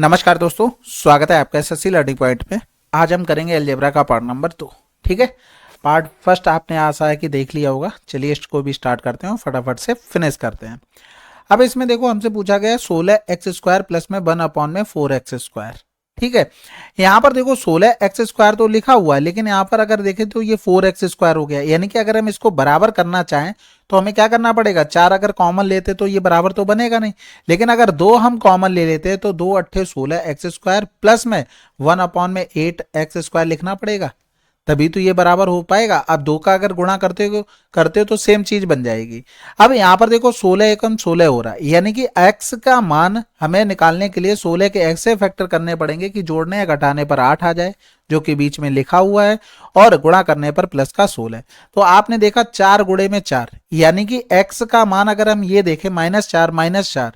नमस्कार दोस्तों, स्वागत है आपका एसएससी लर्निंग पॉइंट में। आज हम करेंगे अलजेब्रा का पार्ट नंबर 2। ठीक है, पार्ट फर्स्ट आपने आशा है कि देख लिया होगा। चलिए इसको भी स्टार्ट करते हैं और फटाफट से फिनिश करते हैं। अब इसमें देखो हमसे पूछा गया है 16x² प्लस में 1/4x²। ठीक है, यहाँ पर देखो 16x² तो लिखा हुआ है, लेकिन यहाँ पर अगर देखें तो ये 4x² हो गया। यानी कि अगर हम इसको बराबर करना चाहें तो हमें क्या करना पड़ेगा, 4 अगर कॉमन लेते तो ये बराबर तो बनेगा नहीं, लेकिन अगर 2 हम कॉमन ले लेते तो 2 अट्ठे 16x² प्लस में 1/8x² लिखना पड़ेगा, तभी तो ये बराबर हो पाएगा। अब 2 का अगर गुणा करते हो तो सेम चीज बन जाएगी। अब यहाँ पर देखो 16 एकम 16 हो रहा है, यानी कि x का मान हमें निकालने के लिए 16 के x से फैक्टर करने पड़ेंगे कि जोड़ने या घटाने पर 8 आ जाए, जो कि बीच में लिखा हुआ है, और गुणा करने पर प्लस का 16। तो आपने देखा 4 गुणे में 4, यानी कि x का मान अगर हम ये देखें -4,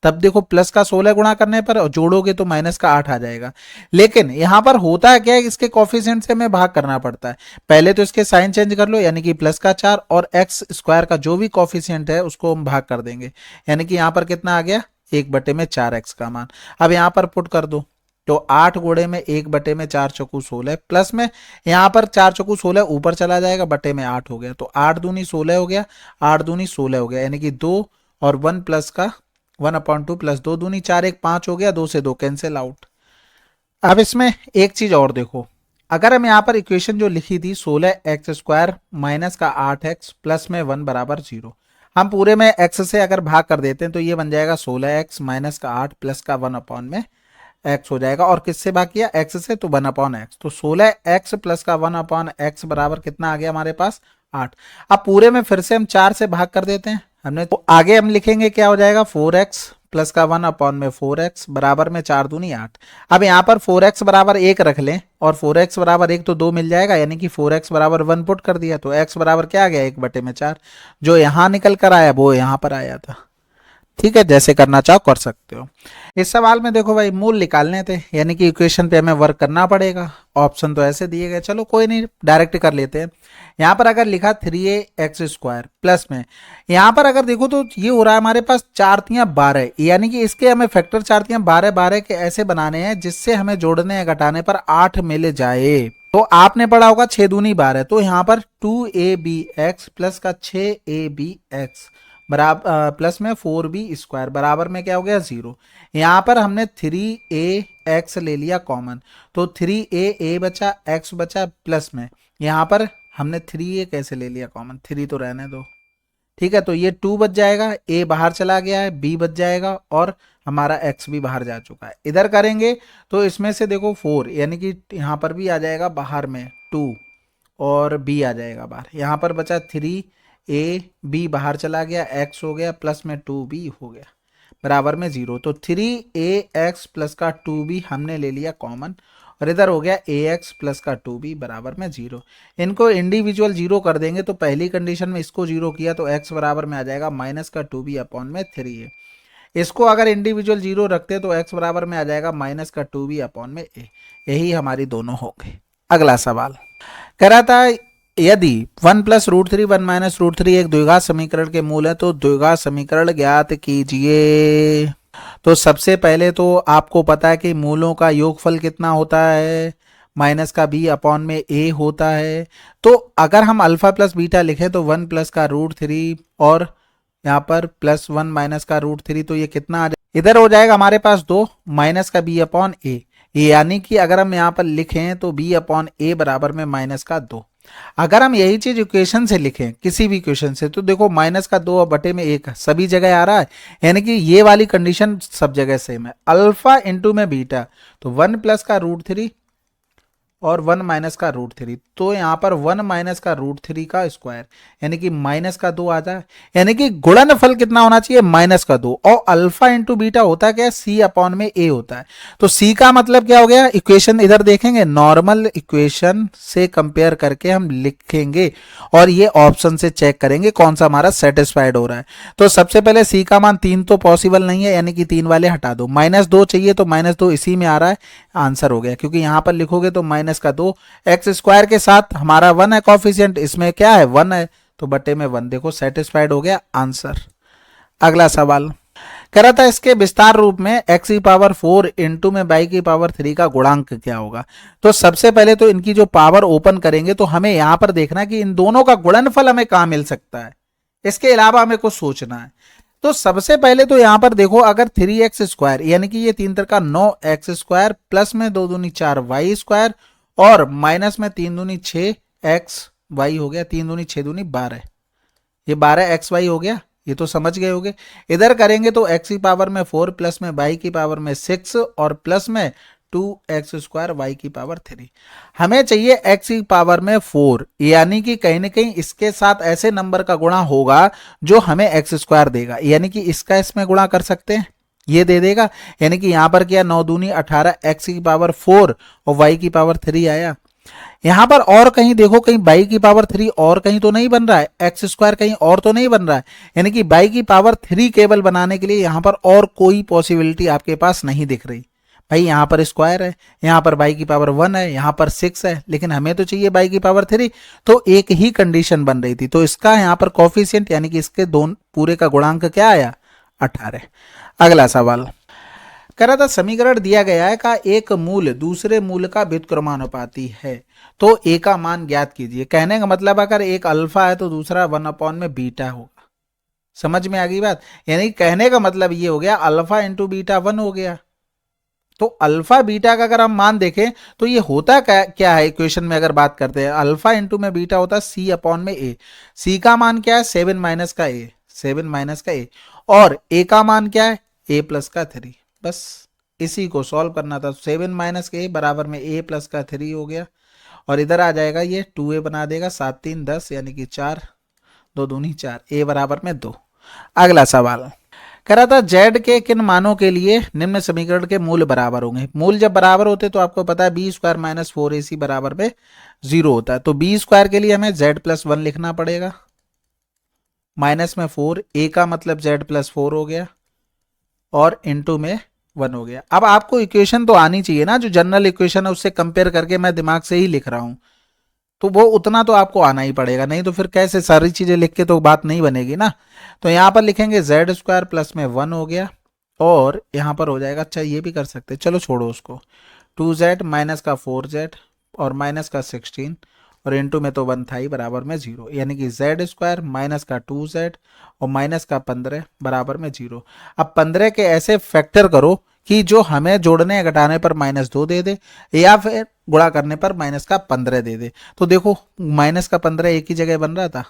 तब देखो प्लस का 16 गुणा करने पर जोड़ोगे तो माइनस का 8 आ जाएगा। लेकिन यहां पर होता है क्या है, इसके कॉफिशिएंट से हमें भाग करना पड़ता है। पहले तो इसके साइन चेंज कर लो, यानी कि प्लस का 4 और x² का जो भी कॉफिशिएंट है उसको हम भाग कर देंगे, यानी कि यहां पर कितना आ गया, 1/4x का मान। अब यहां पर पुट कर दो तो 8 गुणे में 1/4 चौकू 16 प्लस में यहाँ पर 4 चौकू 16 ऊपर चला जाएगा, बटे में 8 हो गया, तो 8 दूनी 16 हो गया, 8 दूनी 16 हो गया, यानी कि 2 और 1 प्लस का 1/2 प्लस 2 दूनी 4, 1 5 हो गया, 2 से 2 कैंसिल आउट। अब इसमें एक चीज और देखो, अगर हम यहाँ पर इक्वेशन जो लिखी थी 16x² माइनस का 8x प्लस में 1 बराबर 0, हम पूरे में x से अगर भाग कर देते हैं तो ये बन जाएगा 16x माइनस का 8 प्लस का 1/x हो जाएगा। और किससे भाग किया, x से, तो 1/x, तो 16x प्लस का 1/x बराबर कितना आ गया हमारे पास, 8। अब पूरे में फिर से हम 4 से भाग कर देते हैं हमने, तो आगे हम लिखेंगे क्या हो जाएगा, 4x प्लस का 1/4x बराबर में 4 दूनी 8। अब यहाँ पर 4x बराबर 1 रख लें और 4x बराबर 1 तो 2 मिल जाएगा, यानी कि 4x बराबर 1 पुट कर दिया तो x बराबर क्या आ गया, 1/4। जो यहाँ निकल कर आया वो यहाँ पर आया था। ठीक है, जैसे करना चाहो कर सकते हो। इस सवाल में देखो भाई मूल निकालने थे, यानी कि इक्वेशन पे हमें वर्क करना पड़ेगा। ऑप्शन तो ऐसे दिए गए, चलो कोई नहीं, डायरेक्ट कर लेते हैं। यहाँ पर अगर लिखा 3ax² प्लस में, यहाँ पर अगर देखो तो ये हो रहा है हमारे पास 4 तियां 12, यानी कि इसके हमें फैक्टर 4 तियां 12 के ऐसे बनाने हैं जिससे हमें जोड़ने या घटाने पर 8 मिल जाए। तो आपने पढ़ा होगा 6 दूनी 12, तो यहाँ पर 2abx प्लस का 6abx बराबर प्लस में 4b² बराबर में क्या हो गया, 0। यहाँ पर हमने 3ax ले लिया कॉमन, तो 3a बचा, x बचा, प्लस में यहाँ पर हमने 3a कैसे ले लिया कॉमन, 3 तो रहने दो। ठीक है, तो ये 2 बच जाएगा, a बाहर चला गया है, b बच जाएगा, और हमारा x भी बाहर जा चुका है। इधर करेंगे तो इसमें से देखो 4, यानी कि यहाँ पर भी आ जाएगा बाहर में 2 और b आ जाएगा बाहर। यहाँ पर बचा 3a, b बाहर चला गया, x हो गया, प्लस में 2b हो गया बराबर में 0। तो 3ax प्लस का 2b हमने ले लिया कॉमन, और इधर हो गया ax प्लस का 2b बराबर में 0। इनको इंडिविजुअल 0 कर देंगे तो पहली कंडीशन में इसको 0 किया तो x बराबर में आ जाएगा माइनस का 2b अपॉन में 3a। इसको अगर इंडिविजुअल 0 रखते तो x बराबर में आ जाएगा माइनस का 2b अपॉन में a। यही हमारी दोनों हो गई। अगला सवाल कह रहा था, यदि 1 + √3 1 - √3 एक द्विघात समीकरण के मूल है तो द्विघात समीकरण ज्ञात कीजिए। तो सबसे पहले तो आपको पता है कि मूलों का योगफल कितना होता है, माइनस का b अपॉन में a होता है। तो अगर हम अल्फा प्लस बीटा लिखें तो 1 प्लस का √3 और यहाँ पर +1 माइनस का √3, तो ये कितना आ जाएगा, इधर हो जाएगा हमारे पास 2 माइनस का b अपॉन a, यानी कि अगर हम यहाँ पर लिखें तो b अपॉन a बराबर में माइनस का 2। अगर हम यही चीज इक्वेशन से लिखें, किसी भी इक्वेशन से, तो देखो माइनस का 2 बटे में 1 सभी जगह आ रहा है, यानी कि ये वाली कंडीशन सब जगह सेम है। अल्फा इंटू में बीटा, तो 1 प्लस का √3 और 1 माइनस का √3, तो यहाँ पर 1 माइनस का √3 का स्क्वायर, यानी कि माइनस का 2 आ जाए, यानी कि गुणनफल कितना होना चाहिए, माइनस का 2। और अल्फा इंटू बीटा होता है क्या, c अपॉन में a होता है। तो c का मतलब क्या हो गया, इक्वेशन इधर देखेंगे, नॉर्मल इक्वेशन से कंपेयर करके हम लिखेंगे और ये ऑप्शन से चेक करेंगे कौन सा हमारा सेटिस्फाइड हो रहा है। तो सबसे पहले c का मान 3 तो पॉसिबल नहीं है, यानी कि 3 वाले हटा दो, -2 चाहिए तो -2 इसी में आ रहा है, आंसर हो गया। क्योंकि यहाँ पर लिखोगे तो -2 x² के साथ हमारा 1 है कॉफिशिएंट, इसमें क्या है 1 है, तो बटे में 1, देखो सेटिस्फाइड हो गया आंसर। अगला सवाल, कह रहा था इसके विस्तार रूप में एक्स की पावर 4 इंटू में बाई की पावर 3 का गुणांक क्या होगा। तो सबसे पहले तो इनकी जो पावर ओपन करेंगे तो हमें यहां पर देखना कि इन दोनों का गुणनफल हमें कहां मिल सकता है, इसके अलावा हमें कुछ सोचना है। तो सबसे पहले तो यहां पर देखो, अगर 3x² यानी कि ये 3 का 9x² प्लस में 2 दूनी 4y² और माइनस में 3 दूनी 6xy हो गया, 3 दूनी 6 दूनी 12, ये 12xy हो गया, ये तो समझ गए होगे। इधर करेंगे तो x की पावर में 4 प्लस में y की पावर में 6 और प्लस में 2x² y की पावर 3। हमें चाहिए x की पावर में 4, यानी कि कहीं ना कहीं इसके साथ ऐसे नंबर का गुणा होगा जो हमें x² देगा, यानी कि इसका इसमें गुणा कर सकते हैं, ये दे देगा। यानी कि यहां पर क्या 9 दूनी 18 x की पावर 4 और y की पावर 3 आया। यहां पर और कहीं देखो, कहीं बाई की पावर 3 और कहीं तो नहीं बन रहा है, x² कहीं और तो नहीं बन रहा है, यानी कि बाई की पावर 3 केवल बनाने के लिए यहां पर और कोई पॉसिबिलिटी आपके पास नहीं दिख रही। भाई यहां पर स्क्वायर है, यहां पर बाई की पावर 1 है, यहां पर 6 है, लेकिन हमें तो चाहिए बाई की पावर 3, तो एक ही कंडीशन बन रही थी। तो इसका यहां पर कोफिशिएंट यानी कि इसके दोनों पूरे का गुणांक क्या आया, 18। अगला सवाल कह रहा था समीकरण दिया गया है का एक मूल दूसरे मूल का व्युत्क्रमानुपाती है, तो ए का मान ज्ञात कीजिए। कहने का मतलब अगर एक अल्फा है तो दूसरा 1/बीटा होगा। समझ में आ गई बात, यानी कहने का मतलब ये हो गया अल्फा इंटू बीटा 1 हो गया। तो अल्फा बीटा का अगर हम मान देखें तो ये होता क्या है, इक्वेशन में अगर बात करते हैं अल्फा इंटू में बीटा होता है c/a। सी का मान क्या है 7 माइनस का a, 7 माइनस का a, और a का मान क्या है a प्लस का 3। बस इसी को सॉल्व करना था। 7 माइनस का a बराबर में a प्लस का 3 हो गया, और इधर आ जाएगा ये 2a बना देगा, 7 3 10 यानी कि 4, 2 दूनी 4, a बराबर में 2। अगला सवाल कह रहा था z के किन मानों के लिए निम्न समीकरण के मूल बराबर होंगे। मूल जब बराबर होते तो आपको पता है b² माइनस 4ac बराबर में 0 होता है। तो b² के लिए हमें z प्लस 1 लिखना पड़ेगा, माइनस में 4, a का मतलब z प्लस 4 हो गया और इंटू में 1 हो गया। अब आपको इक्वेशन तो आनी चाहिए ना, जो जनरल इक्वेशन है उससे कंपेयर करके मैं दिमाग से ही लिख रहा हूं, तो वो उतना तो आपको आना ही पड़ेगा, नहीं तो फिर कैसे सारी चीजें लिख के तो बात नहीं बनेगी ना। तो यहां पर लिखेंगे z² प्लस में 1 हो गया, और यहां पर हो जाएगा, अच्छा ये भी कर सकते, चलो छोड़ो उसको, 2z माइनस का 4z और माइनस का 16 और इंटू में तो 1 था ही बराबर में 0, यानी कि z² माइनस का 2z और माइनस का 15 बराबर में 0। अब 15 के ऐसे फैक्टर करो कि जो हमें जोड़ने या घटाने पर -2 दे दे, या फिर गुणा करने पर माइनस का 15 दे दे। तो देखो माइनस का 15 एक ही जगह बन रहा था,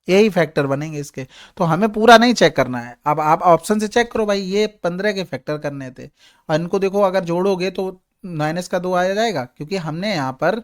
यही फैक्टर बनेंगे इसके। तो हमें पूरा नहीं चेक करना है, अब आप ऑप्शन से चेक करो भाई, ये 15 के फैक्टर करने थे, और इनको देखो अगर जोड़ोगे तो माइनस का 2 आ जाएगा, क्योंकि हमने यहाँ पर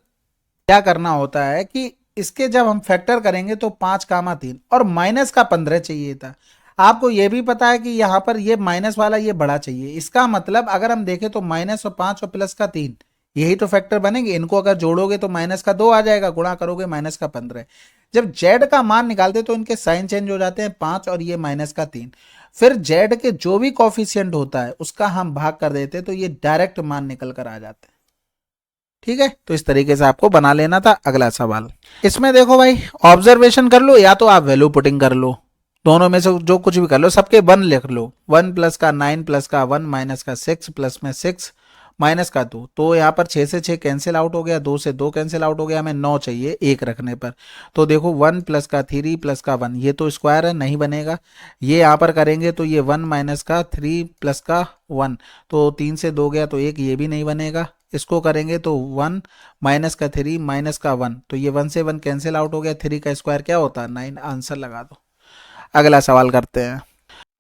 क्या करना होता है कि इसके जब हम फैक्टर करेंगे तो 5, 3 और माइनस का 15 चाहिए था। आपको यह भी पता है कि यहाँ पर ये माइनस वाला ये बड़ा चाहिए, इसका मतलब अगर हम देखें तो -5 और प्लस का 3, यही तो फैक्टर बनेंगे। इनको अगर जोड़ोगे तो माइनस का 2 आ जाएगा, गुणा करोगे माइनस का 15। जब जेड का मान निकालते तो इनके साइन चेंज हो जाते हैं, 5 और ये माइनस का 3, फिर जेड के जो भी कॉफिशिएंट होता है उसका हम भाग कर देते तो ये डायरेक्ट मान निकल कर आ जाते हैं। ठीक है, तो इस तरीके से आपको बना लेना था। अगला सवाल इसमें देखो भाई, ऑब्जर्वेशन कर लो या तो आप वैल्यू पुटिंग कर लो, दोनों में से जो कुछ भी कर लो, सबके 1 लिख लो। 1 प्लस का 9 प्लस का 1 माइनस का 6 प्लस में 6 माइनस का 2, तो यहाँ पर 6 से 6 कैंसिल आउट हो गया, 2 से 2 कैंसिल आउट हो गया, हमें 9 चाहिए 1 रखने पर। तो देखो 1 प्लस का 3 प्लस का 1, ये तो स्क्वायर है नहीं बनेगा। ये यहाँ पर करेंगे तो ये 1 माइनस का 3 प्लस का 1, तो 3 से 2 गया तो 1, ये भी नहीं बनेगा। इसको करेंगे तो 1 माइनस का 3 माइनस का 1, तो ये 1 से 1 कैंसिल आउट हो गया, 3 का स्क्वायर क्या होता है 9, आंसर लगा दो। अगला सवाल करते हैं।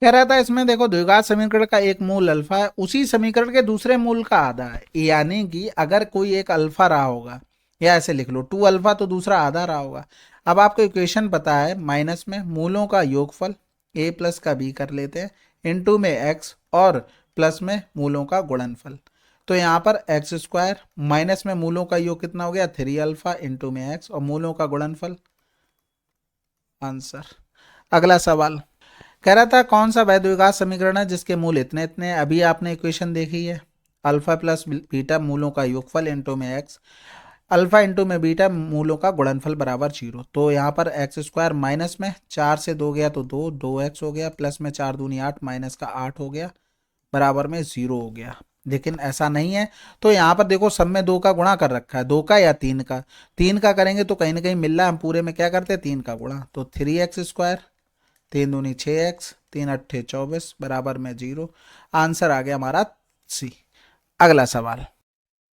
कह रहा था इसमें देखो द्विघात समीकरण का एक मूल अल्फा है, उसी समीकरण के दूसरे मूल का आधा है, यानी कि अगर कोई एक अल्फा रहा होगा, या ऐसे लिख लो 2 अल्फा तो दूसरा आधा रहा होगा। अब आपको इक्वेशन पता है, माइनस में मूलों का योगफल a प्लस का b कर लेते हैं, इनटू में x और प्लस में मूलों का गुणनफल। तो यहाँ पर x² माइनस में मूलों का योग कितना हो गया 3 अल्फा इंटू में x और मूलों का गुणनफल, आंसर। अगला सवाल कह रहा था कौन सा वह द्विघात समीकरण है जिसके मूल इतने इतने, अभी आपने इक्वेशन देखी है, अल्फा प्लस बीटा मूलों का योगफल इंटू में x। अल्फा इंटू में बीटा मूलों का गुणनफल बराबर 0। तो यहाँ पर एक्स स्क्वायर माइनस में 4 से 2 गया तो 2x हो गया, प्लस में 4 दूनी 8 माइनस का 8 हो गया, बराबर में 0 हो गया। लेकिन ऐसा नहीं है, तो यहाँ पर देखो सब में 2 का गुणा कर रखा है, 2 का या 3 का। 3 का करेंगे तो कहीं ना कहीं मिल रहा है, हम पूरे में क्या करते हैं 3 का गुणा, तो 3x स्क्वायर, 3 दूनी 6x, 3 अट्ठे 24 बराबर में 0। आंसर आ गया हमारा सी। अगला सवाल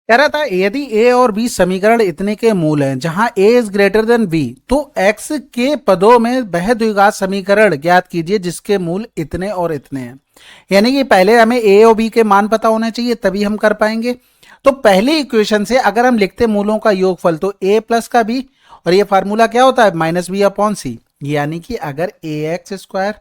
कह रहा था यदि a और b समीकरण इतने के मूल हैं जहां a is greater than b, तो x के पदों में वह द्विघात समीकरण ज्ञात कीजिए जिसके मूल इतने और इतने हैं। यानी कि पहले हमें a और b के मान पता होने चाहिए तभी हम कर पाएंगे। तो पहली इक्वेशन से अगर हम लिखते मूलों का योगफल तो a प्लस का b, और ये फार्मूला क्या होता है माइनस बी अपॉन सी। यानी कि अगर ए एक्स स्क्वायर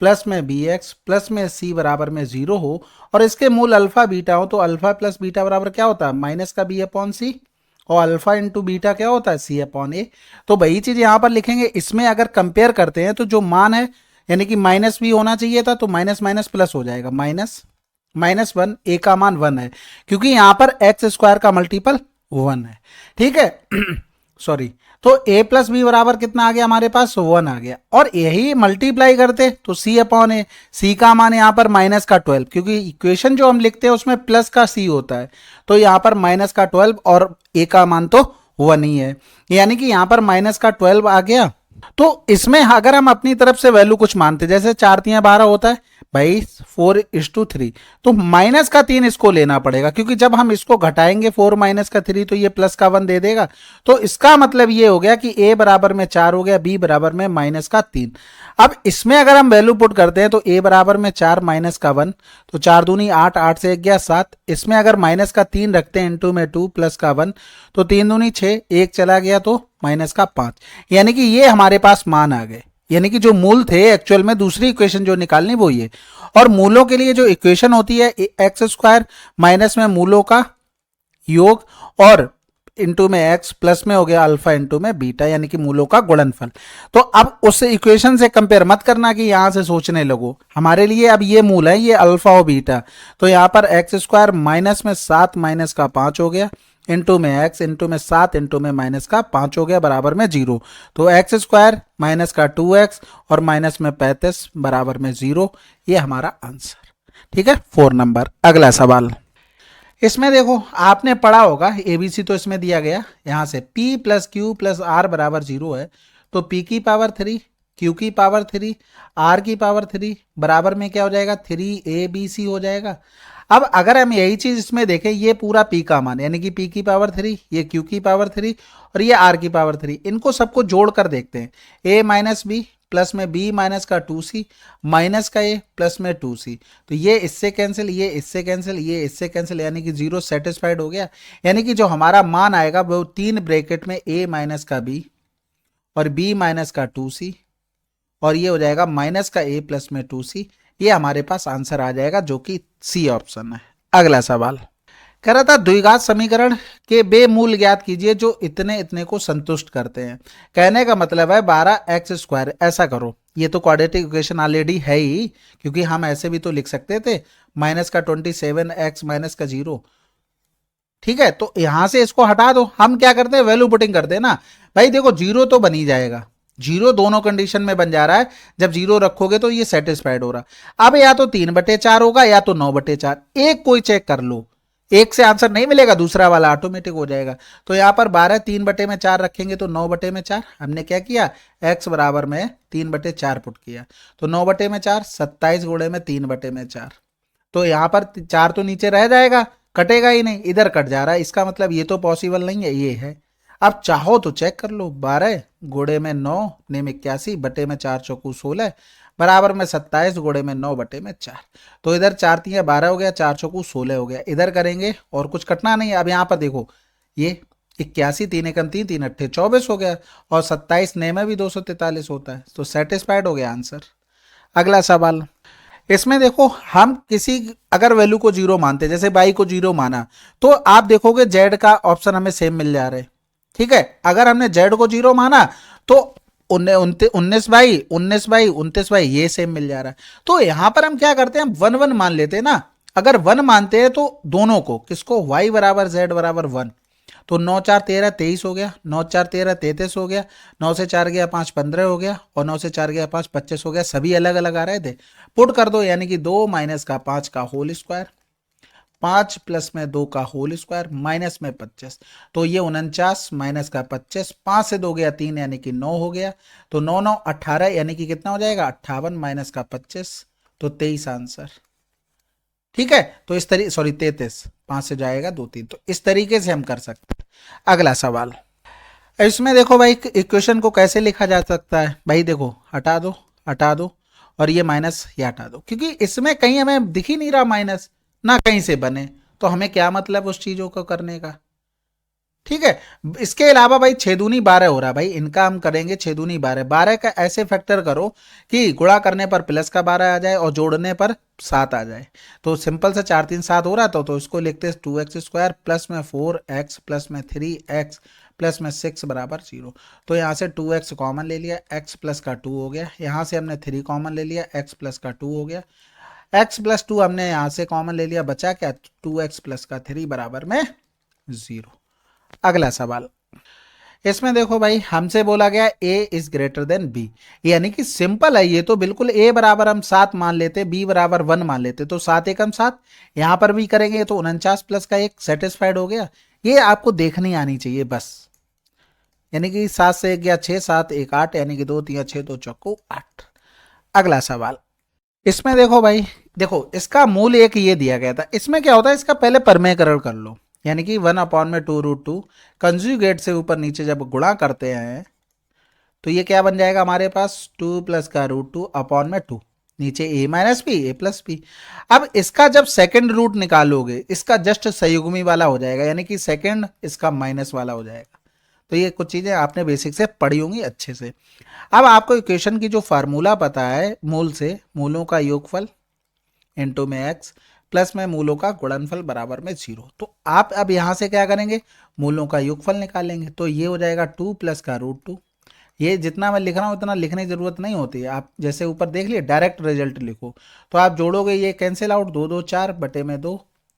प्लस में बी एक्स प्लस में सी बराबर में 0 हो और इसके मूल अल्फा बीटा हो, तो अल्फा प्लस बीटा बराबर क्या होता है माइनस का बी अपॉन सी, और अल्फा इंटू बीटा क्या होता है सी अपॉन ए। तो वही चीज यहां पर लिखेंगे। इसमें अगर कंपेयर करते हैं तो जो मान है यानी कि माइनस भी होना चाहिए था, तो माइनस माइनस प्लस हो जाएगा, माइनस माइनस 1, ए का मान 1 है क्योंकि यहां पर एक्स स्क्वायर का मल्टीपल 1 है। ठीक है सॉरी, तो a प्लस बी बराबर कितना आ गया हमारे पास 1 आ गया, और यही मल्टीप्लाई करते तो c अपॉन ए, c का मान यहाँ पर माइनस का 12, क्योंकि इक्वेशन जो हम लिखते हैं उसमें प्लस का c होता है, तो यहाँ पर माइनस का 12 और a का मान तो 1 ही है, यानी कि यहाँ पर माइनस का 12 आ गया। तो इसमें अगर हम अपनी तरफ से वैल्यू कुछ मानते, जैसे 4 तियां 12 होता है भाई 4:3, तो माइनस का 3 इसको लेना पड़ेगा, क्योंकि जब हम इसको घटाएंगे 4 माइनस का 3 तो ये प्लस का 1 दे देगा। तो इसका मतलब ये हो गया कि a बराबर में 4 हो गया, b बराबर में माइनस का 3। अब इसमें अगर हम वैल्यू पुट करते हैं तो a बराबर में 4 माइनस का 1, तो 4 दूनी 8, 8 से 1 गया 7। इसमें अगर माइनस का 3 रखते हैं इंटू में 2 प्लस का 1, तो 3 दूनी 6, 1 चला गया तो माइनस का 5। यानी कि ये हमारे पास मान आ गए, यानी कि जो मूल थे एक्चुअल में दूसरी इक्वेशन जो निकालनी वो ये। और मूलों के लिए जो इक्वेशन होती है एक्स स्क्वायर माइनस में मूलों का योग और इंटू में एक्स प्लस में हो गया अल्फा इंटू में बीटा, यानी कि मूलों का गुणनफल। तो अब उस इक्वेशन से कंपेयर मत करना कि यहां से सोचने लगो, हमारे लिए अब ये मूल है ये अल्फा और बीटा। तो यहां पर एक्स स्क्वायर माइनस में 7 माइनस का 5 हो गया, इंटू में एक्स इंटू में 7 इंटू में माइनस का 5 हो गया, बराबर में 0। तो एक्स स्क्वायर माइनस का 2x और माइनस में 35 बराबर में 0, ये हमारा आंसर। ठीक है 4 नंबर। अगला सवाल इसमें देखो आपने पढ़ा होगा एबीसी, तो इसमें दिया गया यहां से p plus Q plus R बराबर 0 है, तो p की पावर 3, q की पावर 3, r की पावर 3 बराबर में क्या हो जाएगा 3abc हो जाएगा। अब अगर हम यही चीज इसमें देखें, ये पूरा p का मान यानी कि p की पावर 3, ये q की पावर 3 और ये r की पावर 3, इनको सबको जोड़कर देखते हैं। a माइनस बी प्लस में b माइनस का 2c माइनस का a प्लस में 2c, तो ये इससे कैंसिल, ये इससे कैंसिल, ये इससे कैंसिल, यानी कि 0 सेटिस्फाइड हो गया। यानी कि जो हमारा मान आएगा वो 3 ब्रैकेट में a माइनस का b और b माइनस का 2c और ये हो जाएगा माइनस का a प्लस में 2c। ये हमारे पास आंसर आ जाएगा जो कि सी ऑप्शन है। अगला सवाल कह रहा था द्विघात समीकरण के बे मूल ज्ञात कीजिए जो इतने इतने को संतुष्ट करते हैं। कहने का मतलब है 12x स्क्वायर, ऐसा करो, ये तो क्वाड्रेटिक इक्वेशन ऑलरेडी है ही, क्योंकि हम ऐसे भी तो लिख सकते थे माइनस का 27x माइनस का 0। ठीक है, तो यहां से इसको हटा दो, हम क्या करते हैं वैल्यू पुटिंग करते हैं ना भाई। देखो 0 तो बन ही जाएगा, 0 दोनों कंडीशन में बन जा रहा है, जब 0 रखोगे तो ये सेटिस्फाइड हो रहा। अब या तो 3/4 होगा या तो 9/4, एक कोई चेक कर लो, एक से आंसर नहीं मिलेगा, दूसरा वाला ऑटोमेटिक हो जाएगा। तो यहाँ पर 12 3/4 रखेंगे तो 9/4, हमने क्या किया x बराबर में 3/4 पुट किया, तो 9/4 27 गुणे में 3/4, तो यहाँ पर 4 तो नीचे रह जाएगा, कटेगा ही नहीं, इधर कट जा रहा है, इसका मतलब ये तो पॉसिबल नहीं है, ये है। अब चाहो तो चेक कर लो, 12 गुणे में 9 नेम 81 बटे में 4 चौकू 16 बराबर में 27 गुणे में 9/4, तो इधर 4 तियां 12 हो गया, 4 चौकू 16 हो गया, इधर करेंगे और कुछ कटना नहीं है। अब यहाँ पर देखो ये 81 3 एकम 3 3 अट्ठे 24 हो गया, और 27 ने में भी 243 होता है, तो सेटिस्फाइड हो गया आंसर। अगला सवाल इसमें देखो हम किसी अगर वैल्यू को 0 मानते, जैसे बाई को 0 माना, तो आप देखोगे जेड का ऑप्शन हमें सेम मिल जा रहा है। ठीक है, अगर हमने जेड को 0 माना तो 19/29 ये सेम मिल जा रहा है। तो यहां पर हम क्या करते हैं, हम 1 1 मान लेते हैं ना। अगर 1 मानते हैं तो दोनों को, किसको y बराबर z बराबर 1, तो 9 4 13 23 हो गया, 9 4 13 33 हो गया, 9 से 4 गया 5 15 हो गया, और 9 से 4 गया 5 25 हो गया। सभी अलग अलग आ रहे थे, पुट कर दो, यानी कि 2 माइनस का 5 का होल स्क्वायर, 5 प्लस में 2 का होल स्क्वायर, माइनस में 25, तो ये 49 माइनस का 25, 5 से 2 गया 3 यानी कि 9 हो गया, तो 9 9 18 यानी कि कितना हो जाएगा 58 माइनस का 25, तो 23 आंसर। ठीक है, तो इस तरीके, सॉरी 33, 5 से जाएगा 2 3, तो इस तरीके से हम कर सकते हैं। अगला सवाल, इसमें देखो भाई इक्वेशन को कैसे लिखा जा सकता है, भाई देखो हटा दो, हटा दो, और ये माइनस ये हटा दो, क्योंकि इसमें कहीं हमें दिख ही नहीं रहा माइनस, ना कहीं से बने, तो हमें क्या मतलब उस चीजों को करने का। ठीक है, इसके अलावा भाई 6 दूनी 12 हो रहा है, भाई इनका हम करेंगे 6 दूनी 12, 12 का ऐसे फैक्टर करो कि गुणा करने पर प्लस का 12 आ जाए और जोड़ने पर 7 आ जाए। तो सिंपल से 4 3 7 हो रहा था, तो इसको लिखते हैं 2x² प्लस में 4x प्लस में 3x प्लस में 6 बराबर 0। तो यहाँ से 2x कॉमन ले लिया, x प्लस का 2 हो गया, यहाँ से हमने 3 कॉमन ले लिया, x प्लस का 2 हो गया, x प्लस 2 हमने यहाँ से कॉमन ले लिया, बचा क्या 2x प्लस का 3 बराबर में 0। अगला सवाल, इसमें देखो भाई हमसे बोला गया a is greater than b, यानी कि सिंपल है ये तो, बिल्कुल a बराबर हम 7 मान लेते, b बराबर 1 मान लेते, तो 7 एकम 7, यहां पर भी करेंगे तो 49 प्लस का 1 सेटिस्फाइड हो गया। ये आपको देखनी आनी चाहिए बस, यानी कि 7 से 1 गया 6, 7 1 8, यानी कि 2 3 6 2 चौको 8। अगला सवाल, इसमें देखो भाई, देखो इसका मूल एक ये दिया गया था, इसमें क्या होता है, इसका पहले परमेयकरण कर लो, यानी कि 1/2 कंजुगेट से ऊपर नीचे जब गुणा करते हैं तो ये क्या बन जाएगा हमारे पास 2 प्लस का √2/2, नीचे a minus B A plus B. अब इसका जब सेकंड रूट निकालोगे, इसका जस्ट संयुग्मी वाला हो जाएगा, यानी कि सेकंड इसका माइनस वाला हो जाएगा। तो ये कुछ चीजें आपने बेसिक से पढ़ी होंगी अच्छे से। अब आपको इक्वेशन की जो फार्मूला पता है, मूल से मूलों का योगफल इनटू में x प्लस में मूलों का गुणनफल बराबर में 0, तो आप अब यहां से क्या करेंगे, मूलों का योगफल निकालेंगे, तो ये हो जाएगा 2 प्लस का √2। ये जितना मैं लिख रहा हूँ इतना लिखने की जरूरत नहीं होती है, आप जैसे ऊपर देख लिए डायरेक्ट रिजल्ट लिखो, तो आप जोड़ोगे ये कैंसिल आउट, 2 2 4 बटे में 2,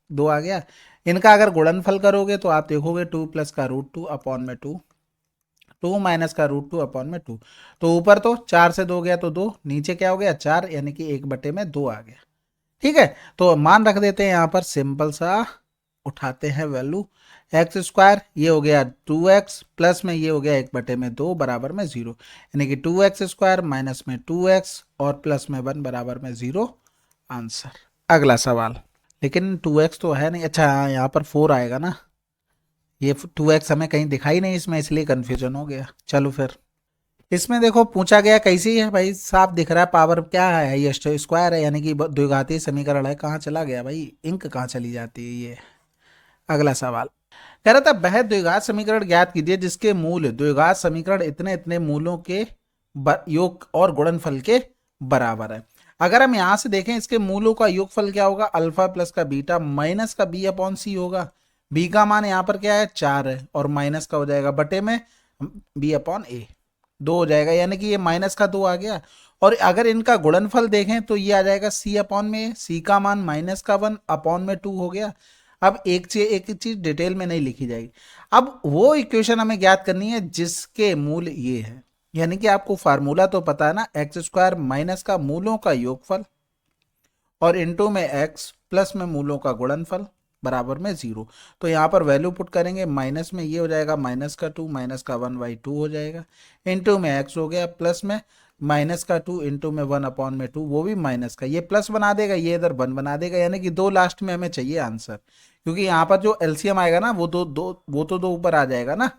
2 आ गया। इनका अगर गुणनफल करोगे तो आप देखोगे 2 प्लस का √2/2, 2 माइनस का √2/2, तो ऊपर तो 4 से 2 गया तो 2, नीचे क्या हो गया 4, यानी कि 1 बटे में 2 आ गया। ठीक है, तो मान रख देते हैं यहाँ पर, सिंपल सा उठाते हैं वैल्यू, x² ये हो गया 2x प्लस में ये हो गया 1 बटे में 2 बराबर में 0, यानी कि 2x² माइनस में 2x और प्लस में 1 बराबर में 0 आंसर। अगला सवाल, लेकिन 2x तो है नहीं, अच्छा हाँ यहाँ पर 4 आएगा ना, ये 2x हमें कहीं दिखाई नहीं इसमें, इसलिए कंफ्यूजन हो गया। चलो फिर, इसमें देखो पूछा गया कैसी है भाई, साफ दिख रहा है पावर क्या है, ये स्क्वायर है, यानी कि द्विघातीय समीकरण है। कहाँ चला गया भाई, इंक कहाँ चली जाती है ये। अगला सवाल कह रहा था, वह द्विघात समीकरण ज्ञात कीजिए जिसके मूल द्विघात समीकरण इतने इतने मूलों के योग और गुणनफल के बराबर है। अगर हम यहां से देखें, इसके मूलों का योगफल क्या होगा, अल्फा प्लस का बीटा माइनस का b/c होगा। b का मान यहाँ पर क्या है 4 है, और माइनस का हो जाएगा बटे में b/a 2 हो जाएगा, यानी कि ये माइनस का 2 आ गया। और अगर इनका गुणनफल देखें तो ये आ जाएगा c/में, c का मान माइनस का 1/2 हो गया। अब एक चीज डिटेल में नहीं लिखी जाएगी, अब वो इक्वेशन हमें ज्ञात करनी है जिसके मूल ये है, यानी कि आपको फार्मूला तो पता है ना, x² माइनस का मूलों का योगफल और इनटू में x प्लस में मूलों का गुणनफल बराबर में 0। तो यहाँ पर वैल्यू पुट करेंगे, माइनस में ये हो जाएगा माइनस का 2 माइनस का 1/2 हो जाएगा, इनटू में x हो गया, प्लस में माइनस का 2 इंटू में 1/2, वो भी माइनस का, ये प्लस बना देगा, ये इधर 1 बना देगा, यानी कि 2 लास्ट में हमें चाहिए आंसर, क्योंकि यहाँ पर जो एलसीएम आएगा ना वो वो तो 2 ऊपर आ जाएगा ना।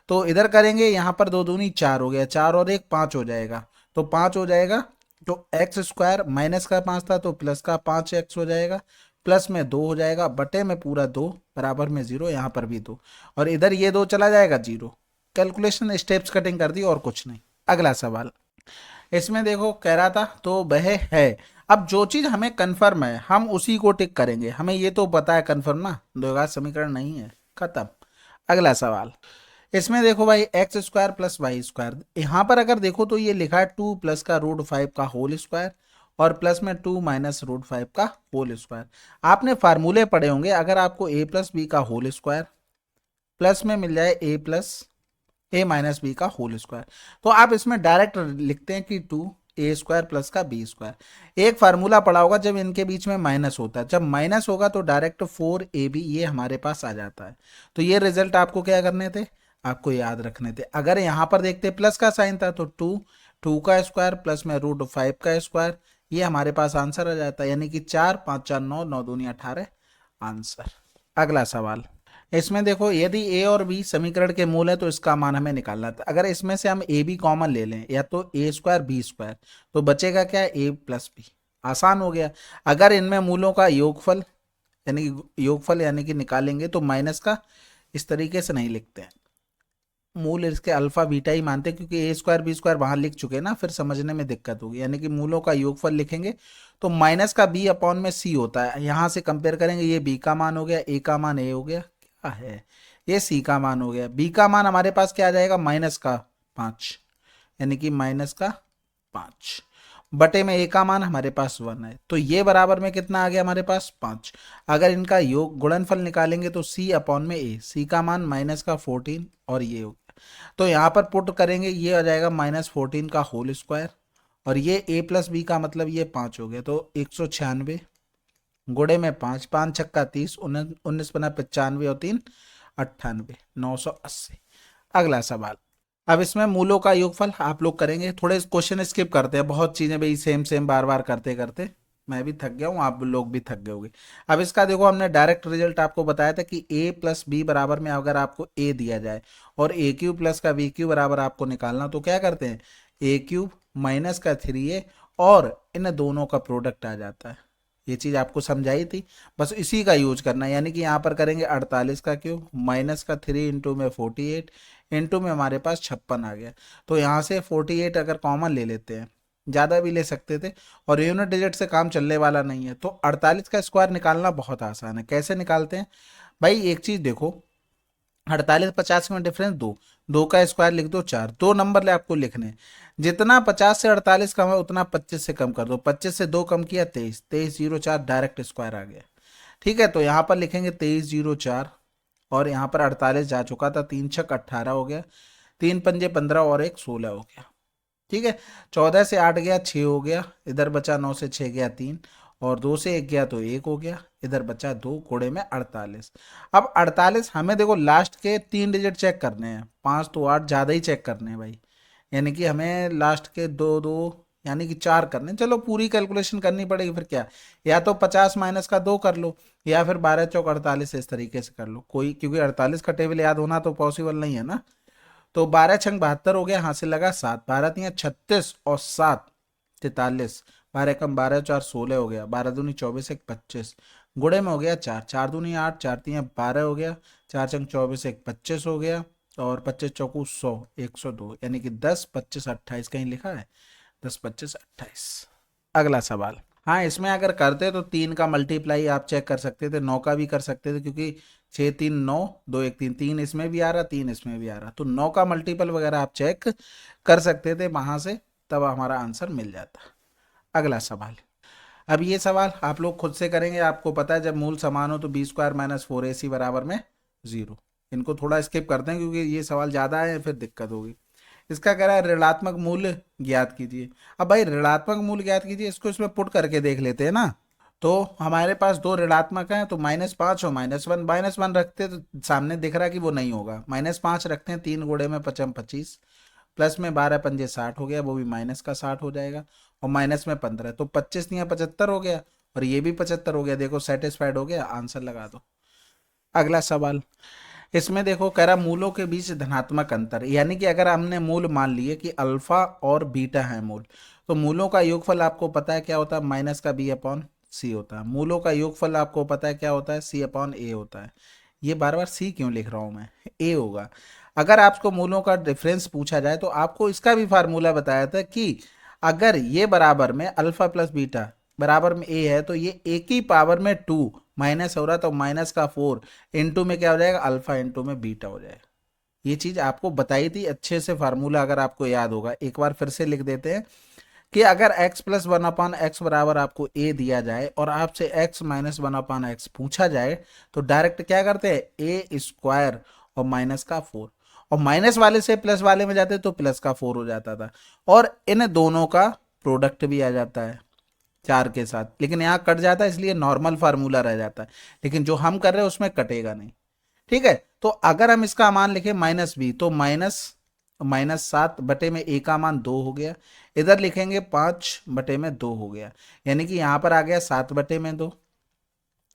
तो इधर करेंगे, यहाँ पर 2 दूनी 4 हो गया, 4 और 1 5 हो जाएगा, तो 5 हो जाएगा। तो x² माइनस का 5 था तो प्लस का 5x हो जाएगा, प्लस में 2 हो जाएगा, बटे में पूरा 2 बराबर में 0, यहाँ पर भी 2, और इधर ये 2 चला जाएगा 0। कैलकुलेशन स्टेप्स कटिंग कर दी और कुछ नहीं। अगला सवाल, इसमें देखो कह रहा था तो वह है, अब जो चीज हमें कंफर्म है हम उसी को टिक करेंगे, हमें ये तो पता है कंफर्म ना, द्विघात समीकरण नहीं है, खत्म। अगला सवाल, इसमें देखो भाई x² प्लस y², यहां पर अगर देखो तो ये लिखा है 2 प्लस का √5 का होल स्क्वायर और प्लस में 2 माइनस √5 का होल स्क्वायर। आपने फार्मूले पढ़े होंगे, अगर आपको a प्लस बी का होल स्क्वायर प्लस में मिल जाए ए प्लस ए माइनस बी का होल स्क्वायर। तो आप इसमें डायरेक्ट लिखते हैं कि 2a² प्लस का b²। एक फार्मूला पड़ा होगा जब इनके बीच में माइनस होता है, जब माइनस होगा तो डायरेक्ट 4ab ये हमारे पास आ जाता है। तो ये रिजल्ट आपको क्या करने थे, आपको याद रखने थे। अगर यहाँ पर देखते प्लस का साइन था तो 2 का स्क्वायर प्लस में √5 का स्क्वायर, ये हमारे पास आंसर आ जाता है, यानी कि 4 5 4 9 9 दूनी 18 आंसर। अगला सवाल, इसमें देखो यदि ए और बी समीकरण के मूल है तो इसका मान हमें निकालना था। अगर इसमें से हम ए बी कॉमन ले लें या तो a² b² तो बचेगा क्या, a प्लस बी। आसान हो गया। अगर इनमें मूलों का योगफल यानी कि निकालेंगे तो माइनस का इस तरीके से नहीं लिखते हैं, मूल इसके अल्फा बीटा ही मानते हैं, क्योंकि a² b² वहां लिख चुके हैं ना, फिर समझने में दिक्कत होगी। यानी कि मूलों का योगफल लिखेंगे तो माइनस का b अपॉन में c होता है। यहां से कंपेयर करेंगे, ये b का मान हो गया, a का मान a हो गया, क्या है ये c का मान हो गया। b का मान हमारे पास क्या आ जाएगा, -5, यानी कि -5 बटे में a का मान हमारे पास 1 है। तो ये बराबर में कितना आ गया हमारे पास 5। अगर इनका योग गुणनफल निकालेंगे तो c अपॉन में a, c का मान -14 और ये हो गया। तो यहाँ पर पुट करेंगे, ये आ जाएगा -14 का होल स्क्वायर, और ये a प्लस बी का मतलब ये 5 हो गया। तो 196 गुणे में 5, 5 छक्का 30, 19 बना 95 और 3 98, 980। अगला सवाल, अब इसमें मूलों का योगफल आप लोग करेंगे। थोड़े क्वेश्चन स्किप करते हैं, बहुत चीजें भाई सेम सेम बार बार करते करते मैं भी थक गया हूँ, आप लोग भी थक गए होंगे। अब इसका देखो, हमने डायरेक्ट रिजल्ट आपको बताया था कि a प्लस बी बराबर में अगर आपको a दिया जाए और a³ प्लस का b³ बराबर आपको निकालना, तो क्या करते हैं, a³ माइनस का 3a और इन दोनों का प्रोडक्ट आ जाता है। ये चीज आपको समझाई थी, बस इसी का यूज करना है। यानी कि यहाँ पर करेंगे 48 का क्यूब माइनस का 3 इंटू में 48 इंटू में हमारे पास 56 आ गया। तो यहाँ से 48 अगर कॉमन ले लेते हैं, ज़्यादा भी ले सकते थे, और यूनिट डिजिट से काम चलने वाला नहीं है, तो 48 का स्क्वायर निकालना बहुत आसान है। कैसे निकालते हैं भाई, एक चीज़ देखो, 48 50 में डिफरेंस 2, 2 का स्क्वायर लिख दो 4, 2 नंबर ले आपको लिखने। जितना 50 से 48 कम है उतना 25 से कम कर दो, 25 से 2 कम किया 23, 23 0 4 डायरेक्ट स्क्वायर आ गया। ठीक है, तो यहाँ पर लिखेंगे 23 0 4, और यहाँ पर 48 जा चुका था, 3 छक 18 हो गया, 3 पंजे 15 और 1 16 हो गया। ठीक है, 14 से 8 गया 6 हो गया, इधर बचा 9 से 6 गया 3, और 2 से 1 गया तो 1 हो गया, इधर बचा 2, कोड़े में 48। अब 48 हमें देखो लास्ट के 3 डिजिट चेक करने हैं, 5 तो 8 ज़्यादा ही चेक करने हैं भाई, यानी कि हमें लास्ट के 2 2 यानी कि 4 करने। चलो पूरी कैलकुलेशन करनी पड़ेगी, फिर क्या, या तो 50 माइनस का 2 कर लो, या फिर 12 चौक 48 इस तरीके से कर लो कोई, क्योंकि 48 का टेबल याद होना तो पॉसिबल नहीं है ना। तो 12 छंग 72 हो गया, हासिल लगा 7, 12 तियां 36 और 7 43, 12 कम 12 4 16 हो गया, 12 दूनी 24 1 25, गुड़े में हो गया 4, 4 दूनी 8, 4 तियां 12 हो गया, 4 चंग 24 1 25 हो गया, और 25 चौकू 100 102, यानी कि 10 25 28 कहीं लिखा है, 10 25 28। अगला सवाल, हाँ इसमें अगर करते तो 3 का मल्टीप्लाई आप चेक कर सकते थे, 9 का भी कर सकते थे, क्योंकि 6 3 9 2 1 3, 3 इसमें भी आ रहा 3 इसमें भी आ रहा, तो 9 का मल्टीपल वगैरह आप चेक कर सकते थे वहां से, तब हमारा आंसर मिल जाता। अगला सवाल, अब ये सवाल आप लोग खुद से करेंगे। आपको पता है जब मूल समान हो तो b² माइनस 4ac बराबर में 0। इनको थोड़ा स्किप करते हैं क्योंकि ये सवाल ज़्यादा है, फिर दिक्कत होगी। इसका कह रहा है ऋणात्मक मूल्य ज्ञात कीजिए। अब भाई ऋणात्मक मूल्य ज्ञात कीजिए, इसको इसमें पुट करके देख लेते हैं ना। तो हमारे पास 2 ऋणात्मक हैं, तो -5 और -1, -1 रखते तो सामने दिख रहा है कि वो नहीं होगा, -5 रखते हैं, 3 गुणे में 5 25, प्लस में 12 पंजे 60 हो गया, वो भी माइनस का 60 हो जाएगा, और माइनस में 15, तो 25 या 75 हो गया, और ये भी 75 हो गया। देखो सेटिस्फाइड हो गया, आंसर लगा दो। अगला सवाल, इसमें देखो कह रहा मूलों के बीच धनात्मक अंतर, यानी कि अगर हमने मूल मान लिए कि अल्फा और बीटा है मूल, तो मूलों का योगफल आपको पता है क्या होता है, माइनस का b अपॉन सी होता है। मूलों का योगफल आपको पता है क्या होता है, c अपॉन a होता है। ये बार बार c क्यों लिख रहा हूं मैं, a होगा। अगर आपको मूलों का डिफरेंस पूछा जाए तो आपको इसका भी फार्मूला बताया था कि अगर ये बराबर में अल्फा प्लस बीटा बराबर में a है, तो ये a की पावर में 2 माइनस हो रहा, तो माइनस का 4 इंटू में क्या हो जाएगा, अल्फा इंटू में बीटा हो जाएगा। ये चीज आपको बताई थी अच्छे से, फार्मूला अगर आपको याद होगा, एक बार फिर से लिख देते हैं कि अगर x प्लस 1 अपान एक्स बराबर आपको a दिया जाए और आपसे x माइनस 1 अपान एक्स पूछा जाए, तो डायरेक्ट क्या करते हैं, a स्क्वायर और माइनस का 4, और माइनस वाले से प्लस वाले में जाते तो प्लस का 4 हो जाता था, और इन दोनों का प्रोडक्ट भी आ जाता है 4 के साथ, लेकिन यहाँ कट जाता है इसलिए नॉर्मल फार्मूला रह जाता है, लेकिन जो हम कर रहे हैं उसमें कटेगा नहीं। ठीक है, तो अगर हम इसका मान लिखें -b, तो -7 बटे में a का मान 2 हो गया, इधर लिखेंगे 5/2 हो गया, यानी कि यहाँ पर आ गया 7/2,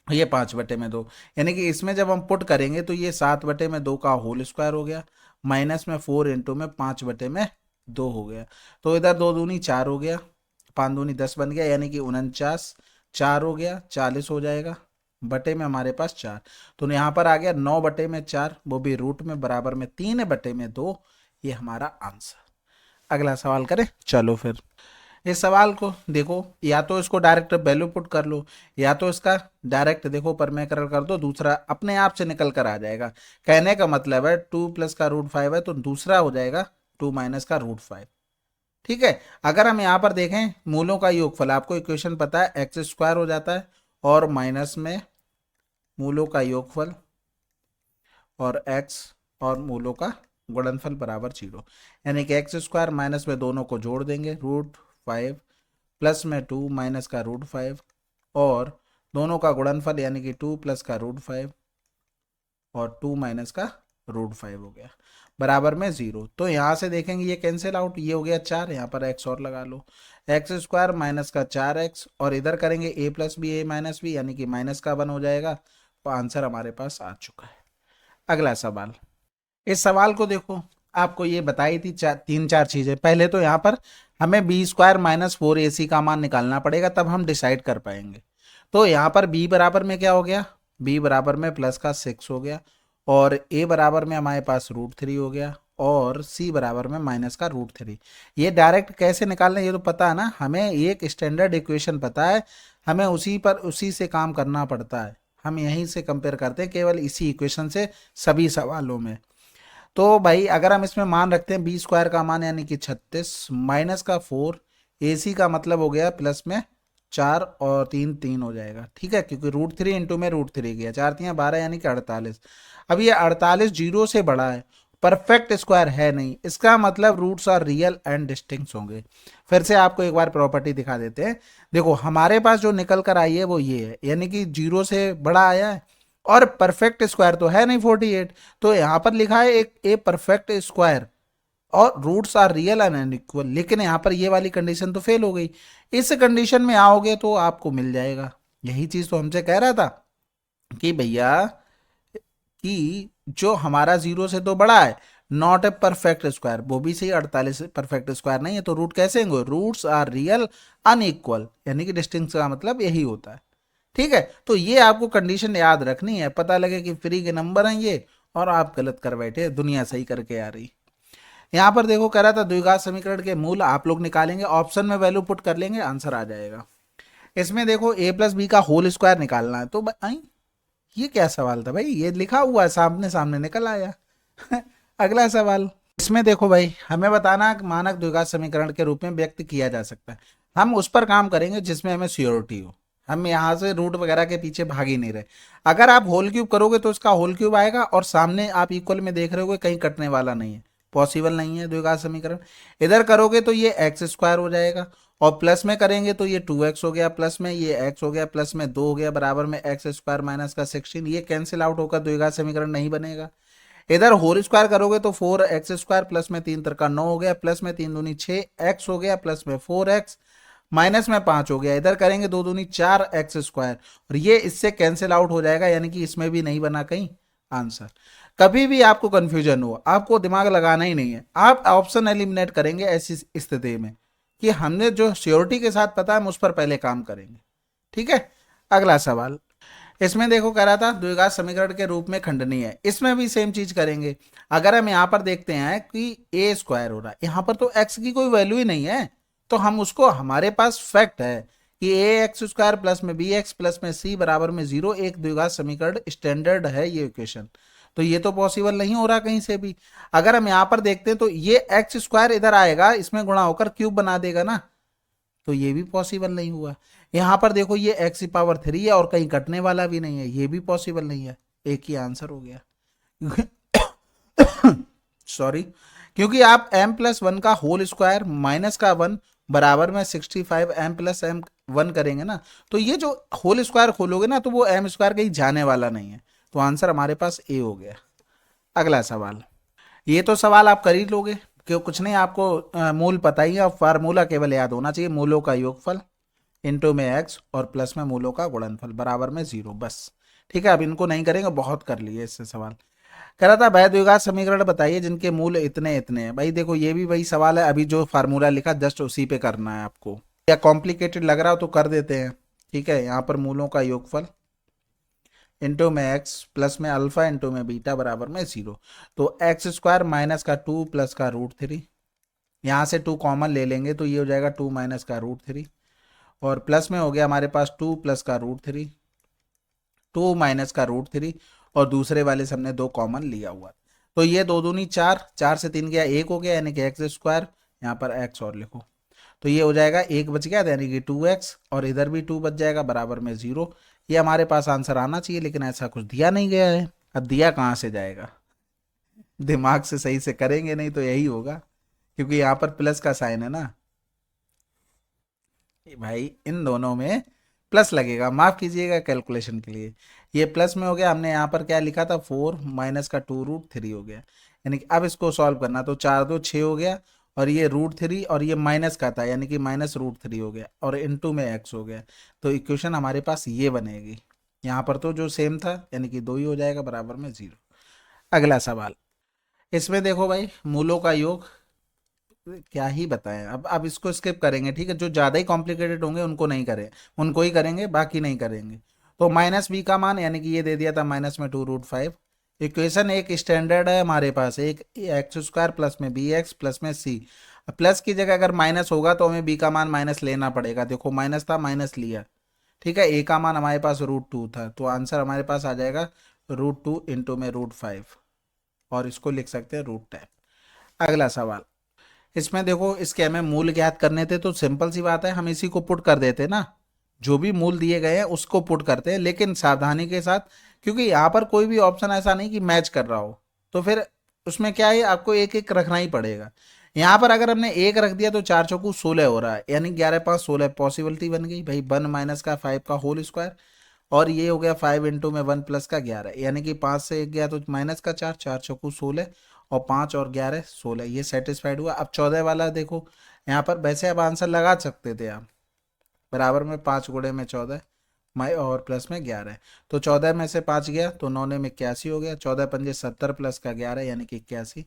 ये 5/2, यानी कि इसमें जब हम पुट करेंगे तो ये 7/2 का होल स्क्वायर हो गया, माइनस में 4 इंटू में 5/2 हो गया, तो इधर 2 दूनी 4 हो गया, 5 दूनी 10 बन गया, यानी कि 49, 4 हो गया 40 हो जाएगा, बटे में हमारे पास 4, तो यहाँ पर आ गया 9/4, वो भी रूट में बराबर में 3/2, ये हमारा आंसर। अगला सवाल करें, चलो फिर इस सवाल को देखो, या तो इसको डायरेक्ट वैल्यू पुट कर लो, या तो इसका डायरेक्ट देखो परमेकरल कर दो, दूसरा अपने आप से निकल कर आ जाएगा। कहने का मतलब है 2 प्लस का √5 है, तो दूसरा हो जाएगा 2 माइनस का √5। ठीक है, अगर हम यहाँ पर देखें मूलों का योगफल, आपको इक्वेशन पता है x² हो जाता है, और माइनस में मूलों का योगफल और x और मूलों का गुणनफल बराबर 0, यानी कि x² माइनस में दोनों को जोड़ देंगे √5 प्लस में 2 माइनस का √5 और दोनों का गुणनफल यानी कि 2 प्लस का √5 और 2 माइनस का √5 हो गया बराबर में 0। तो यहाँ से देखेंगे ये कैंसिल आउट, ये हो गया 4, यहाँ पर x और लगा लो, x² माइनस का 4x, और इधर करेंगे a plus B a minus B, यानी कि माइनस का 1 हो जाएगा, तो आंसर हमारे पास आ चुका है। अगला सवाल, इस सवाल को देखो, आपको ये बताई थी 3-4 चीजें। पहले तो यहाँ पर हमें b² माइनस 4ac का मान निकालना पड़ेगा, तब हम डिसाइड कर पाएंगे। तो यहाँ पर b बराबर में क्या हो गया, b बराबर में प्लस का 6 हो गया, और a बराबर में हमारे पास √3 हो गया, और c बराबर में माइनस का √3। ये डायरेक्ट कैसे निकालना है ये तो पता है ना, हमें एक स्टैंडर्ड इक्वेशन पता है, हमें उसी से काम करना पड़ता है, हम यहीं से कंपेयर करते हैं केवल इसी इक्वेशन से सभी सवालों में। तो भाई अगर हम इसमें मान रखते हैं b² का मान यानी कि 36 माइनस का 4, ac का मतलब हो गया प्लस में 4 और 3 3 हो जाएगा। ठीक है, क्योंकि √3 इंटू में √3 गया, 4 3 12 यानी कि 48। अब ये 48 जीरो से बड़ा है, परफेक्ट स्क्वायर है नहीं, इसका मतलब roots are real and distinct होंगे। फिर से आपको एक बार प्रॉपर्टी दिखा देते हैं, देखो हमारे पास जो निकल कर आई है वो ये है, यानी कि जीरो से बड़ा आया है, और परफेक्ट स्क्वायर तो है नहीं 48, तो यहां पर लिखा है एक ए परफेक्ट स्क्वायर और roots are real and unequal, लेकिन यहां पर ये वाली कंडीशन तो फेल हो गई। इस कंडीशन में आओगे तो आपको मिल जाएगा, यही चीज तो हमसे कह रहा था कि भैया कि जो हमारा जीरो से तो बड़ा है, नॉट ए परफेक्ट स्क्वायर, वो भी सही 48 परफेक्ट स्क्वायर नहीं है, तो रूट कैसे होंगे, रूट्स आर रियल अनइक्वल, यानी कि डिस्टिंक्ट का मतलब यही होता है। ठीक है, तो ये आपको कंडीशन याद रखनी है, पता लगे कि फ्री के नंबर हैं ये और आप गलत कर बैठे, दुनिया सही करके आ रही। यहाँ पर देखो कह रहा था द्विघात समीकरण के मूल आप लोग निकालेंगे, ऑप्शन में वैल्यू पुट कर लेंगे, आंसर आ जाएगा। इसमें देखो a प्लस बी का होल स्क्वायर निकालना है, तो भाई ये क्या सवाल था भाई, ये लिखा हुआ है सामने सामने निकल आया। अगला सवाल, इसमें देखो भाई हमें बताना मानक द्विघात समीकरण के रूप में व्यक्त किया जा सकता है, हम उस पर काम करेंगे जिसमें हमें श्योरिटी हो, हम यहाँ से रूट वगैरह के पीछे भाग ही नहीं रहे। अगर आप होल क्यूब करोगे तो इसका होल क्यूब आएगा, और सामने आप इक्वल में देख रहे हो कहीं कटने वाला नहीं है, पॉसिबल नहीं है द्विघात समीकरण। इधर करोगे तो ये x² हो जाएगा, और प्लस में करेंगे तो ये 2x हो गया, प्लस में ये x हो गया, प्लस में 2 हो गया बराबर में x² माइनस का 16, ये कैंसिल आउट होकर द्विघात समीकरण नहीं बनेगा। इधर होल स्क्वायर करोगे तो 4x² प्लस में 3 3 9 हो गया, प्लस में 3 दूनी 6 x हो गया, प्लस में 4x माइनस में 5 हो गया, इधर करेंगे 2 दूनी 4x², और ये इससे कैंसिल आउट हो जाएगा, यानी कि इसमें भी नहीं बना कहीं आंसर। कभी भी आपको कंफ्यूजन हो, आपको दिमाग लगाना ही नहीं है, आप ऑप्शन एलिमिनेट करेंगे ऐसी स्थिति में कि हमने जो श्योरिटी के साथ पता है हम उस पर पहले काम करेंगे। ठीक है, अगला सवाल, इसमें देखो कह रहा था द्विघात समीकरण के रूप में खंडनीय है, इसमें भी सेम चीज करेंगे। अगर हम यहाँ पर देखते हैं कि a² हो रहा है, यहाँ पर तो x की कोई वैल्यू ही नहीं है, तो हम उसको, हमारे पास फैक्ट है कि ax² प्लस में bx प्लस में c बराबर में 0 एक द्विघात समीकरण स्टैंडर्ड है ये इक्वेशन, तो ये तो पॉसिबल नहीं हो रहा कहीं से भी। अगर हम यहाँ पर देखते हैं तो ये x² इधर आएगा, इसमें गुणा होकर क्यूब बना देगा ना, तो ये भी पॉसिबल नहीं हुआ। यहाँ पर देखो ये x³ है और कहीं कटने वाला भी नहीं है, ये भी पॉसिबल नहीं है, एक ही आंसर हो गया। सॉरी, क्योंकि आप m प्लस वन का होल स्क्वायर माइनस का वन बराबर में 65 m प्लस m वन करेंगे ना, तो ये जो होल स्क्वायर खोलोगे ना तो वो m स्क्वायर कहीं जाने वाला नहीं है। तो आंसर हमारे पास ए हो गया। अगला सवाल, ये तो सवाल आप कर ही लोगे क्यों, कुछ नहीं, आपको मूल पता ही है और फार्मूला केवल याद होना चाहिए, मूलों का योगफल इनटू में एक्स और प्लस में मूलों का गुणनफल बराबर में जीरो, बस। ठीक है, अब इनको नहीं करेंगे, बहुत कर लिए इससे सवाल। कह रहा था वैध द्विघात समीकरण बताइए जिनके मूल इतने इतने हैं। भाई देखो, ये भी वही सवाल है, अभी जो फार्मूला लिखा जस्ट उसी पे करना है आपको। या कॉम्प्लिकेटेड लग रहा हो तो कर देते हैं। ठीक है, यहाँ पर मूलों का योगफल इंटू में एक्स प्लस में अल्फा इंटू में बीटा बराबर में जीरो। तो एक्स स्क्वायर माइनस का टू प्लस का रूट थ्री, यहाँ से टू कॉमन ले लेंगे तो ये हो जाएगा टू माइनस का रूट थ्री, और प्लस में हो गया हमारे पास टू प्लस का रूट थ्री, टू माइनस का रूट थ्री, और दूसरे वाले से हमने दो कॉमन लिया हुआ। तो ये दो दूनी चार, चार से तीन गया एक हो गया, यानी कि एक्स स्क्वायर, यहाँ पर एक्स और लिखो, तो ये हो जाएगा एक बच गया यानी कि टू एक्स, और इधर भी टू बच जाएगा बराबर में जीरो। ये हमारे पास आंसर आना चाहिए, लेकिन ऐसा कुछ दिया नहीं गया है। अब दिया कहाँ से जाएगा, दिमाग से सही से करेंगे नहीं तो यही होगा, क्योंकि यहाँ पर प्लस का साइन है ना भाई, इन दोनों में प्लस लगेगा, माफ कीजिएगा कैलकुलेशन के लिए। ये प्लस में हो गया, हमने यहाँ पर क्या लिखा था, फोर माइनस का टू रूट थ्री हो गया, यानी कि अब इसको सॉल्व करना, तो चार दो छः हो गया, और ये रूट थ्री और ये माइनस का था यानी कि माइनस रूट थ्री हो गया, और इनटू में एक्स हो गया। तो इक्वेशन हमारे पास ये बनेगी, यहाँ पर तो जो सेम था यानी कि दो ही हो जाएगा बराबर में जीरो। अगला सवाल, इसमें देखो भाई, मूलों का योग क्या ही बताएं, अब इसको स्किप करेंगे। ठीक है, जो ज़्यादा ही कॉम्प्लिकेटेड होंगे उनको नहीं करें, उनको ही करेंगे, बाकी नहीं करेंगे। तो माइनस बी का मान यानी कि ये दे दिया था माइनस में टू रूट फाइव। इक्वेशन एक स्टैंडर्ड है हमारे पास, एक एक्स स्क्वायर प्लस में बी एक्स प्लस में सी। प्लस की जगह अगर माइनस होगा तो हमें बी का मान माइनस लेना पड़ेगा, देखो माइनस था माइनस लिया। ठीक है, ए का मान हमारे पास रूट टू था, तो आंसर हमारे पास आ जाएगा रूट टू इंटू में रूट फाइव, और इसको लिख सकते हैं रूट टेन। अगला सवाल, इसमें देखो, इसके हमें मूल ज्ञात करने थे, तो सिंपल सी बात है, हम इसी को पुट कर देते ना, जो भी मूल दिए गए हैं उसको पुट करते हैं, लेकिन सावधानी के साथ, क्योंकि यहाँ पर कोई भी ऑप्शन ऐसा नहीं कि मैच कर रहा हो, तो फिर उसमें क्या है, आपको एक एक रखना ही पड़ेगा। यहाँ पर अगर हमने एक रख दिया तो चार चौकू 16 हो रहा है, यानी 11 पाँच 16, पॉसिबिलिटी बन गई भाई, वन माइनस का फाइव का होल स्क्वायर, और ये हो गया फाइव इंटू में वन प्लस का 11, यानी कि पाँच से एक गया तो माइनस का चार, चार चौकू 16, और पाँच और 11 16, ये सेटिस्फाइड हुआ। अब 14 वाला देखो, यहाँ पर वैसे अब आंसर लगा सकते थे आप, बराबर में पाँच गुणे में 14 माई और प्लस में 11, तो 14 में से पाँच गया तो 9 में 81 हो गया, 14 पंजे 70 प्लस का 11 यानी कि 81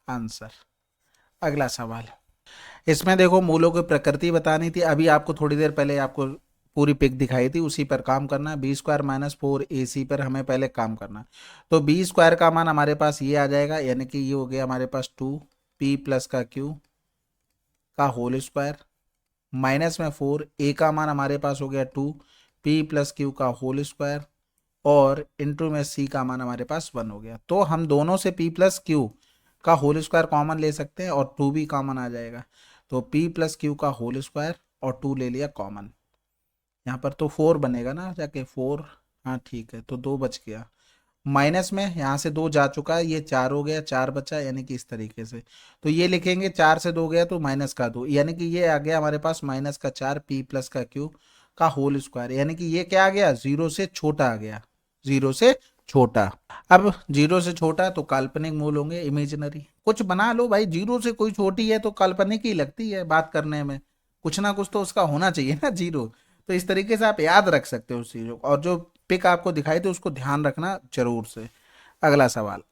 आंसर। अगला सवाल, इसमें देखो मूलों की प्रकृति बतानी थी, अभी आपको थोड़ी देर पहले आपको पूरी पिक दिखाई थी, उसी पर काम करना है। बी स्क्वायर माइनस फोर ए सी पर हमें पहले काम करना है। तो बी स्क्वायर का मान हमारे पास ये आ जाएगा, यानी कि ये हो गया हमारे पास टू पी प्लस का क्यू का होल स्क्वायर, माइनस में फोर, ए का मान हमारे पास हो गया टू पी प्लस क्यू का होल स्क्वायर, और इंटू में सी का मान हमारे पास वन हो गया। तो हम दोनों से पी प्लस क्यू का होल स्क्वायर कॉमन ले सकते हैं, और टू भी कॉमन आ जाएगा, तो पी प्लस क्यू का होल स्क्वायर और टू ले लिया कॉमन, यहाँ पर तो फोर बनेगा ना जाके फोर, हाँ ठीक है, तो दो बच गया, माइनस में यहाँ से दो जा चुका है, ये चार हो गया, चार बचा, यानी कि इस तरीके से। तो ये लिखेंगे चार से दो गया तो माइनस का दो, यानी कि ये आ गया हमारे पास माइनस का चार पी प्लस का क्यू का होल स्क्वायर, यानी कि ये क्या आ गया, जीरो से छोटा आ गया, जीरो से छोटा। अब जीरो से छोटा तो काल्पनिक मूल होंगे, इमेजिनरी कुछ बना लो भाई, जीरो से कोई छोटी है तो काल्पनिक ही लगती है बात करने में, कुछ ना कुछ तो उसका होना चाहिए ना जीरो। तो इस तरीके से आप याद रख सकते हो उस चीज़ों को, और जो पिक आपको दिखाई थी उसको ध्यान रखना जरूर से। अगला सवाल,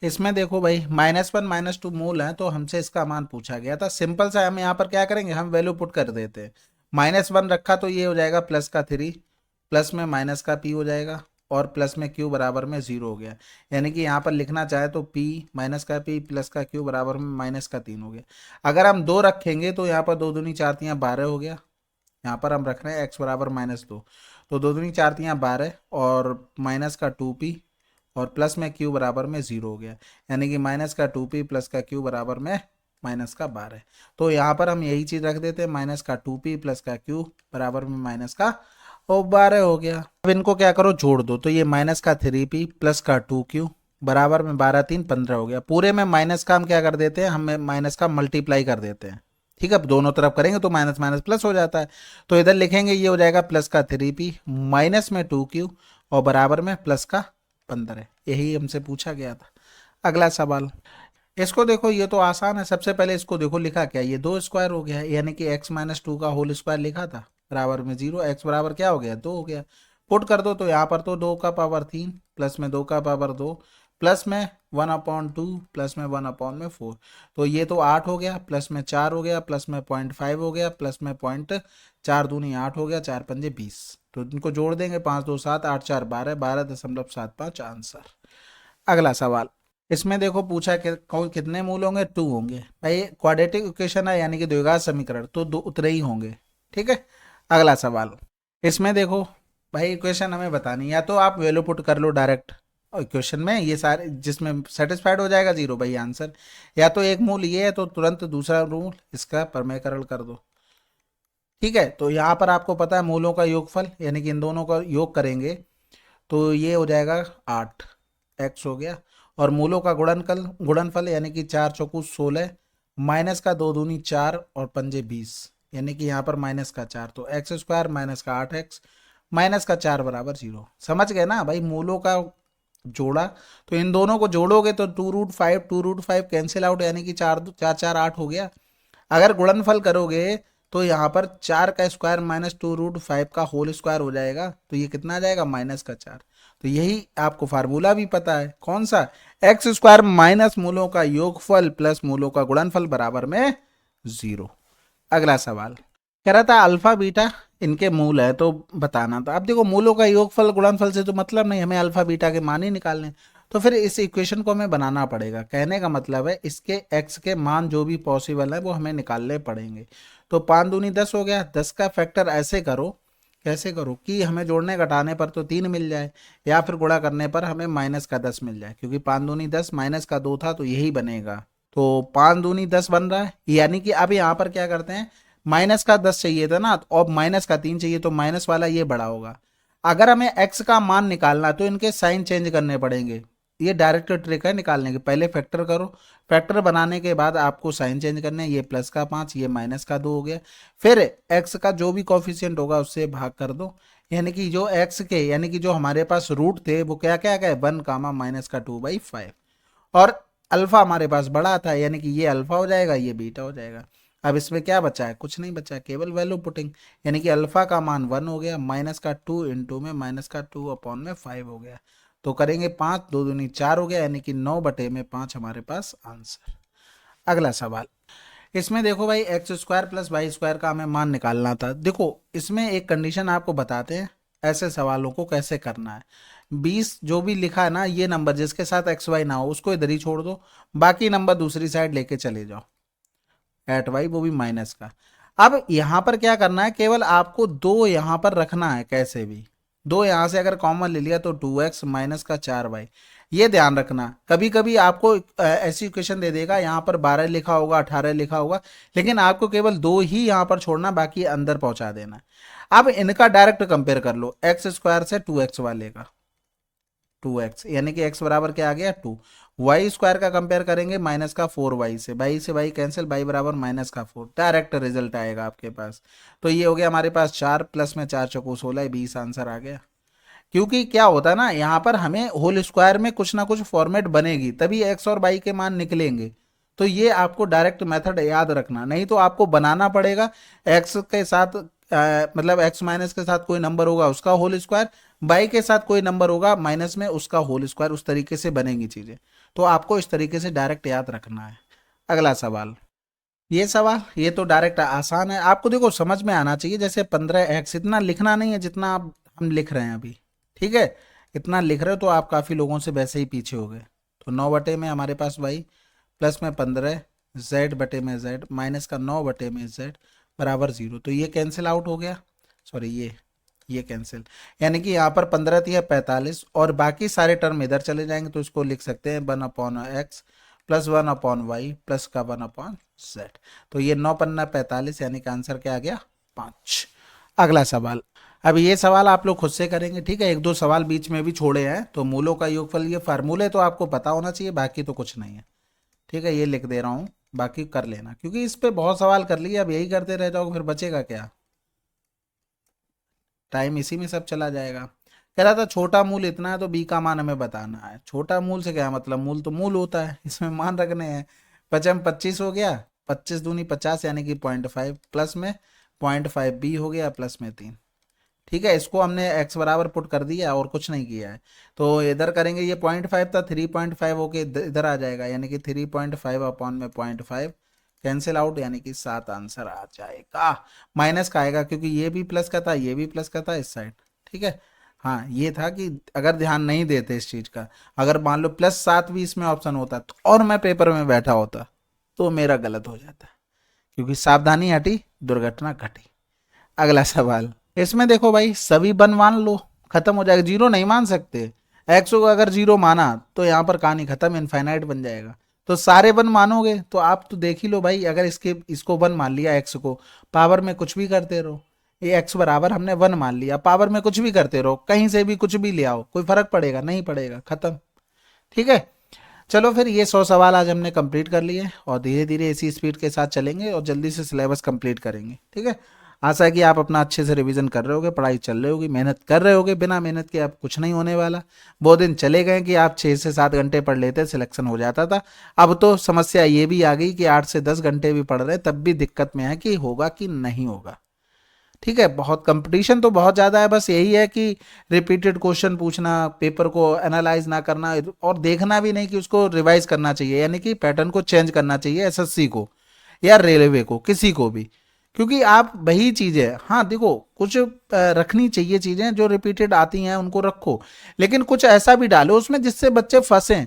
इसमें देखो भाई, माइनस वन माइनस टू मूल है, तो हमसे इसका मान पूछा गया था। सिंपल सा हम यहाँ पर क्या करेंगे, हम वैल्यू पुट कर देते हैं। माइनस वन रखा तो ये हो जाएगा प्लस का थ्री, प्लस में माइनस का पी हो जाएगा, और प्लस में क्यू बराबर में जीरो हो गया, यानी कि यहाँ पर लिखना चाहे तो पी माइनस का पी प्लस का क्यू बराबर में माइनस का तीन हो गया। अगर हम दो रखेंगे तो यहाँ पर दो दूनी चार तियाँ 12 हो गया, यहाँ पर हम रख रहे हैं एक्स बराबर माइनस दो, तो दो दूनी चार तियाँ 12, और माइनस का टू पी और प्लस में क्यू बराबर में जीरो हो गया, यानी कि माइनस का टू पी प्लस का क्यू बराबर में माइनस का 12। तो यहाँ पर हम यही चीज़ रख देते हैं, माइनस का टू पी प्लस का क्यू बराबर में माइनस का और 12 हो गया। अब इनको क्या करो, जोड़ दो, तो ये माइनस का थ्री पी प्लस का टू क्यू बराबर में 12 3 15 हो गया। पूरे में माइनस का हम क्या कर देते हैं, हम माइनस का मल्टीप्लाई कर देते हैं। ठीक है, अब दोनों तरफ करेंगे तो माइनस माइनस प्लस हो जाता है। तो इधर लिखेंगे ये हो जाएगा प्लस का 3p माइनस में 2q और बराबर में प्लस का 15। यही हमसे पूछा गया था। अगला सवाल, इसको देखो, ये तो आसान है। सबसे पहले इसको देखो लिखा क्या, ये 2 स्क्वायर हो गया है, यानी कि x माइनस 2 का होल स्क्वायर लिखा था, बराबर में 0। x बराबर क्या हो गया, 2 हो गया। पुट कर दो तो यहाँ पर तो 2 का पावर 3 प्लस में 2 का पावर 2 प्लस में 1/2 प्लस में 1/4। तो ये तो 8 हो गया, प्लस में 4 हो गया, प्लस में 0.5 हो गया, प्लस में पॉइंट 4 दूनी 8 हो गया, 4 पंजे 20। तो इनको जोड़ देंगे, 5 2 7 8 4 12 12.75 आंसर। अगला सवाल, इसमें देखो पूछा कि कौन कितने मूल होंगे, 2 होंगे। भाई क्वाड्रेटिक इक्वेशन है, यानी कि द्विघात समीकरण, तो दो उतरे ही होंगे। ठीक है। अगला सवाल, इसमें देखो भाई इक्वेशन हमें बतानी, या तो आप वैल्यू पुट कर लो डायरेक्ट इक्वेशन में, ये सारे जिसमें सेटिस्फाइड हो जाएगा 0 भाई आंसर। या तो एक मूल ये है तो तुरंत दूसरा रूल इसका प्रमेयकरण कर दो। ठीक है, तो यहाँ पर आपको पता है मूलों का योगफल, यानी कि इन दोनों का योग करेंगे तो ये हो जाएगा 8 x हो गया। और मूलों का गुणनफल यानी कि 4 चौकू 16 माइनस का 2 दूनी 4 और पंजे 20, यानी कि यहाँ पर माइनस का 4, तो एक्स स्क्वायर माइनस का 8x माइनस का 4 बराबर 0। समझ गए ना भाई, मूलों का जोड़ा, तो इन दोनों को जोड़ोगे तो 2√5 कैंसिल आउट, यानी कि 4 4 4 8 हो गया। अगर गुणनफल करोगे तो यहाँ पर 4 का स्क्वायर माइनस 2√5 का होल स्क्वायर हो जाएगा, तो ये कितना आ जाएगा, माइनस का 4। तो यही आपको फार्मूला भी पता है, कौन सा, एक्स स्क्वायर माइनस मूलों का योगफल प्लस मूलों का गुणनफल बराबर में 0। अगला सवाल कह रहा था अल्फा बीटा इनके मूल है तो बताना था। अब देखो मूलों का योगफल गुणनफल से तो मतलब नहीं, हमें अल्फा बीटा के मान ही निकालने, तो फिर इस इक्वेशन को हमें बनाना पड़ेगा। कहने का मतलब है इसके x के मान जो भी पॉसिबल है वो हमें निकालने पड़ेंगे। तो 5 दूनी 10 हो गया, 10 का फैक्टर ऐसे करो, कैसे करो कि हमें जोड़ने घटाने पर तो 3 मिल जाए, या फिर गुणा करने पर हमें माइनस का 10 मिल जाए, क्योंकि 5 दूनी 10 माइनस का 2 था तो यही बनेगा। तो 5 दूनी 10 बन रहा है, यानी कि अब यहाँ पर क्या करते हैं, माइनस का 10 चाहिए था ना, और माइनस का 3 चाहिए, तो माइनस वाला ये बड़ा होगा। अगर हमें x का मान निकालना है तो इनके साइन चेंज करने पड़ेंगे। ये डायरेक्ट ट्रिक है निकालने की, पहले फैक्टर करो, फैक्टर बनाने के बाद आपको साइन चेंज करने हैं। ये प्लस का 5, ये माइनस का 2 हो गया। फिर x का जो भी कॉफिशिएंट होगा उससे भाग कर दो, यानी कि जो x के, यानी कि जो हमारे पास रूट थे वो क्या क्या गए, 1 कामा माइनस का 2/5। और अल्फा हमारे पास बड़ा था, यानी कि ये अल्फा हो जाएगा, ये बीटा हो जाएगा। अब इसमें क्या बचा है, कुछ नहीं बचा, केवल वैल्यू पुटिंग, यानी कि अल्फा का मान 1 हो गया, माइनस का 2 इंटू में माइनस का 2/5 हो गया। तो करेंगे 5 2 दूनी 4 हो गया, यानी कि 9/5 हमारे पास आंसर। अगला सवाल, इसमें देखो भाई X square plus Y square का हमें मान निकालना था। देखो इसमें एक कंडीशन आपको बताते हैं ऐसे सवालों को कैसे करना है। 20 जो भी लिखा है ना, ये नंबर जिसके साथ एक्स वाई ना हो उसको इधर ही छोड़ दो, बाकी नंबर दूसरी साइड लेके चले जाओ, एट वाई वो भी माइनस का। अब यहां पर क्या करना है, केवल आपको 2 यहां पर रखना है, कैसे भी 2 यहां से अगर कॉमन ले लिया तो 2x माइनस का 4y। ये ध्यान रखना, कभी कभी आपको ऐसी इक्वेशन दे देगा यहाँ पर 12 लिखा होगा 18 लिखा होगा, लेकिन आपको केवल 2 ही यहाँ पर छोड़ना, बाकी अंदर पहुंचा देना। अब इनका डायरेक्ट कंपेयर कर लो, एक्स स्क्वायर से 2x वाले का 2x, यानी कि x बराबर क्या आ गया 2। वाई स्क्वायर का कंपेयर करेंगे माइनस का 4y से वाई कैंसिल, y बराबर माइनस का 4, डायरेक्ट रिजल्ट आएगा आपके पास। तो ये हो गया हमारे पास 4 प्लस में 4 चौको 16 20 आंसर आ गया। क्योंकि क्या होता है ना, यहाँ पर हमें होल स्क्वायर में कुछ ना कुछ फॉर्मेट बनेगी तभी x और y के मान निकलेंगे। तो ये आपको डायरेक्ट मेथड याद रखना, नहीं तो आपको बनाना पड़ेगा x के साथ मतलब x माइनस के साथ कोई नंबर होगा उसका होल स्क्वायर, y के साथ कोई नंबर होगा माइनस में उसका होल स्क्वायर, उस तरीके से बनेंगी चीजें। तो आपको इस तरीके से डायरेक्ट याद रखना है। अगला सवाल, ये सवाल ये तो डायरेक्ट आसान है, आपको देखो समझ में आना चाहिए। जैसे 15x, इतना लिखना नहीं है जितना आप हम लिख रहे हैं अभी, ठीक है, इतना लिख रहे हो तो आप काफ़ी लोगों से वैसे ही पीछे हो गए। तो 9 में हमारे पास y प्लस में 15 z/z माइनस का 9 z बराबर 0, तो ये कैंसिल आउट हो गया, सॉरी ये कैंसिल, यानी कि यहाँ पर 15 थी 45 और बाकी सारे टर्म इधर चले जाएंगे, तो इसको लिख सकते हैं 1/x प्लस 1/y प्लस का 1/z। तो ये 9 पन्ना 45, यानी कि आंसर क्या आ गया 5। अगला सवाल, अब ये सवाल आप लोग खुद से करेंगे, ठीक है। एक दो सवाल बीच में भी छोड़े हैं, तो मूलों का योगफल ये फार्मूले तो आपको पता होना चाहिए, बाकी तो कुछ नहीं है, ठीक है। ये लिख दे रहा हूँ, बाकी कर लेना, क्योंकि इस पे बहुत सवाल कर लिए, अब यही करते रह जाओगे फिर बचेगा क्या, टाइम इसी में सब चला जाएगा। कह रहा था छोटा मूल इतना है तो बी का मान हमें बताना है। छोटा मूल से क्या मतलब, मूल तो मूल होता है, इसमें मान रखने हैं। पचम 25 हो गया, 25 दूनी 50 यानी कि 0.5, प्लस में 0.5 बी हो गया, प्लस में 3, ठीक है। इसको हमने x बराबर पुट कर दिया और कुछ नहीं किया है। तो इधर करेंगे, ये 0.5 था, 3.5 होके इधर आ जाएगा, यानी कि 3.5 अपॉन में 0.5 कैंसिल आउट, यानी कि 7 आंसर आ जाएगा। माइनस का आएगा क्योंकि ये भी प्लस का था, ये भी प्लस का था इस साइड, ठीक है। हाँ ये था कि अगर ध्यान नहीं देते इस चीज का, अगर मान लो +7 भी इसमें ऑप्शन होता तो और मैं पेपर में बैठा होता तो मेरा गलत हो जाता, क्योंकि सावधानी हटी दुर्घटना घटी। अगला सवाल, इसमें देखो भाई सभी वन मान लो, खत्म हो जाएगा, जीरो नहीं मान सकते। एक्स को अगर जीरो माना तो यहाँ पर कहानी खत्म, इनफाइनाइट बन जाएगा। तो सारे वन मानोगे तो आप तो देख ही लो भाई, अगर इसको वन मान लिया, एक्स को पावर में कुछ भी करते रहो, ये एक्स बराबर हमने वन मान लिया, पावर में कुछ भी करते रहो, कहीं से भी कुछ भी ले आओ, कोई फर्क पड़ेगा नहीं पड़ेगा, खत्म, ठीक है। चलो फिर ये 100 सवाल आज हमने कंप्लीट कर लिए, और धीरे धीरे इसी स्पीड के साथ चलेंगे और जल्दी से सिलेबस कंप्लीट करेंगे, ठीक है। आशा है कि आप अपना अच्छे से रिवीजन कर रहे होगे, पढ़ाई चल रही होगी, मेहनत कर रहे होगे, बिना मेहनत के आप कुछ नहीं होने वाला। बहुत दिन चले गए कि आप 6 से 7 घंटे पढ़ लेते, सिलेक्शन हो जाता था। अब तो समस्या ये भी आ गई कि 8 से 10 घंटे भी पढ़ रहे, तब भी दिक्कत में है कि होगा कि नहीं होगा, ठीक है। बहुत कंपटीशन तो बहुत ज़्यादा है, बस यही है कि रिपीटेड क्वेश्चन पूछना, पेपर को एनालाइज ना करना, और देखना भी नहीं कि उसको रिवाइज करना चाहिए, यानी कि पैटर्न को चेंज करना चाहिए एसएससी को या रेलवे को, किसी को भी, क्योंकि आप वही चीज़ें, हाँ देखो कुछ रखनी चाहिए चीज़ें जो रिपीटेड आती हैं उनको रखो, लेकिन कुछ ऐसा भी डालो उसमें जिससे बच्चे फंसें।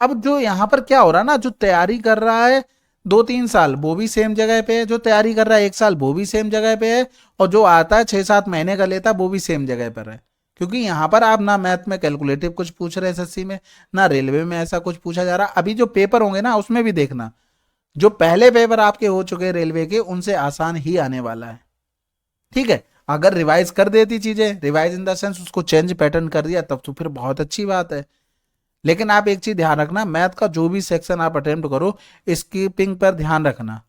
अब जो यहाँ पर क्या हो रहा है ना, जो तैयारी कर रहा है 2-3 साल वो भी सेम जगह पे है, जो तैयारी कर रहा है 1 साल वो भी सेम जगह पे है, और जो आता है 6-7 महीने का लेता है वो भी सेम जगह पर है। क्योंकि यहाँ पर आप ना मैथ में कैलकुलेटिव कुछ पूछ रहे एसएससी में, ना रेलवे में ऐसा कुछ पूछा जा रहा। अभी जो पेपर होंगे ना उसमें भी देखना, जो पहले पेपर आपके हो चुके हैं रेलवे के, उनसे आसान ही आने वाला है, ठीक है। अगर रिवाइज कर देती चीजें, रिवाइज इन द सेंस उसको चेंज पैटर्न कर दिया, तब तो फिर बहुत अच्छी बात है। लेकिन आप एक चीज ध्यान रखना, मैथ का जो भी सेक्शन आप अटेम्प्ट करो, स्कीपिंग पर ध्यान रखना।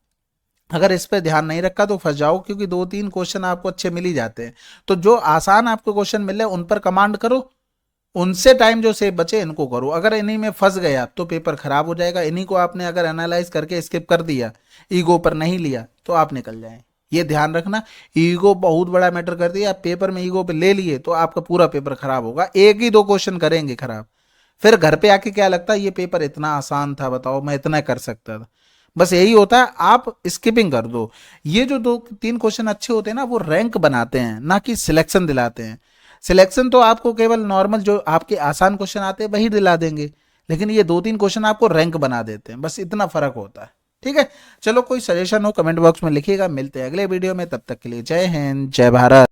अगर इस पर ध्यान नहीं रखा तो फंस जाओ, क्योंकि 2-3 क्वेश्चन आपको अच्छे मिल ही जाते हैं। तो जो आसान आपको क्वेश्चन मिले उन पर कमांड करो, उनसे टाइम जो सेव बचे इनको करो। अगर इन्हीं में फंस गए आप तो पेपर खराब हो जाएगा। इन्हीं को आपने अगर एनालाइज करके स्किप कर दिया, ईगो पर नहीं लिया, तो आप निकल जाए, ये ध्यान रखना। ईगो बहुत बड़ा मैटर कर दिया, आप पेपर में ईगो पे ले लिए तो आपका पूरा पेपर खराब होगा। एक ही 2 क्वेश्चन करेंगे खराब, फिर घर पे आके क्या लगता है ये पेपर इतना आसान था, बताओ मैं इतना कर सकता था। बस यही होता है, आप स्किपिंग कर दो। ये जो 2-3 क्वेश्चन अच्छे होते हैं ना, वो रैंक बनाते हैं, ना कि सिलेक्शन दिलाते हैं। सिलेक्शन तो आपको केवल नॉर्मल जो आपके आसान क्वेश्चन आते हैं वही दिला देंगे, लेकिन ये 2-3 क्वेश्चन आपको रैंक बना देते हैं, बस इतना फर्क होता है, ठीक है। चलो कोई सजेशन हो कमेंट बॉक्स में लिखिएगा, मिलते हैं अगले वीडियो में, तब तक के लिए जय हिंद जय भारत।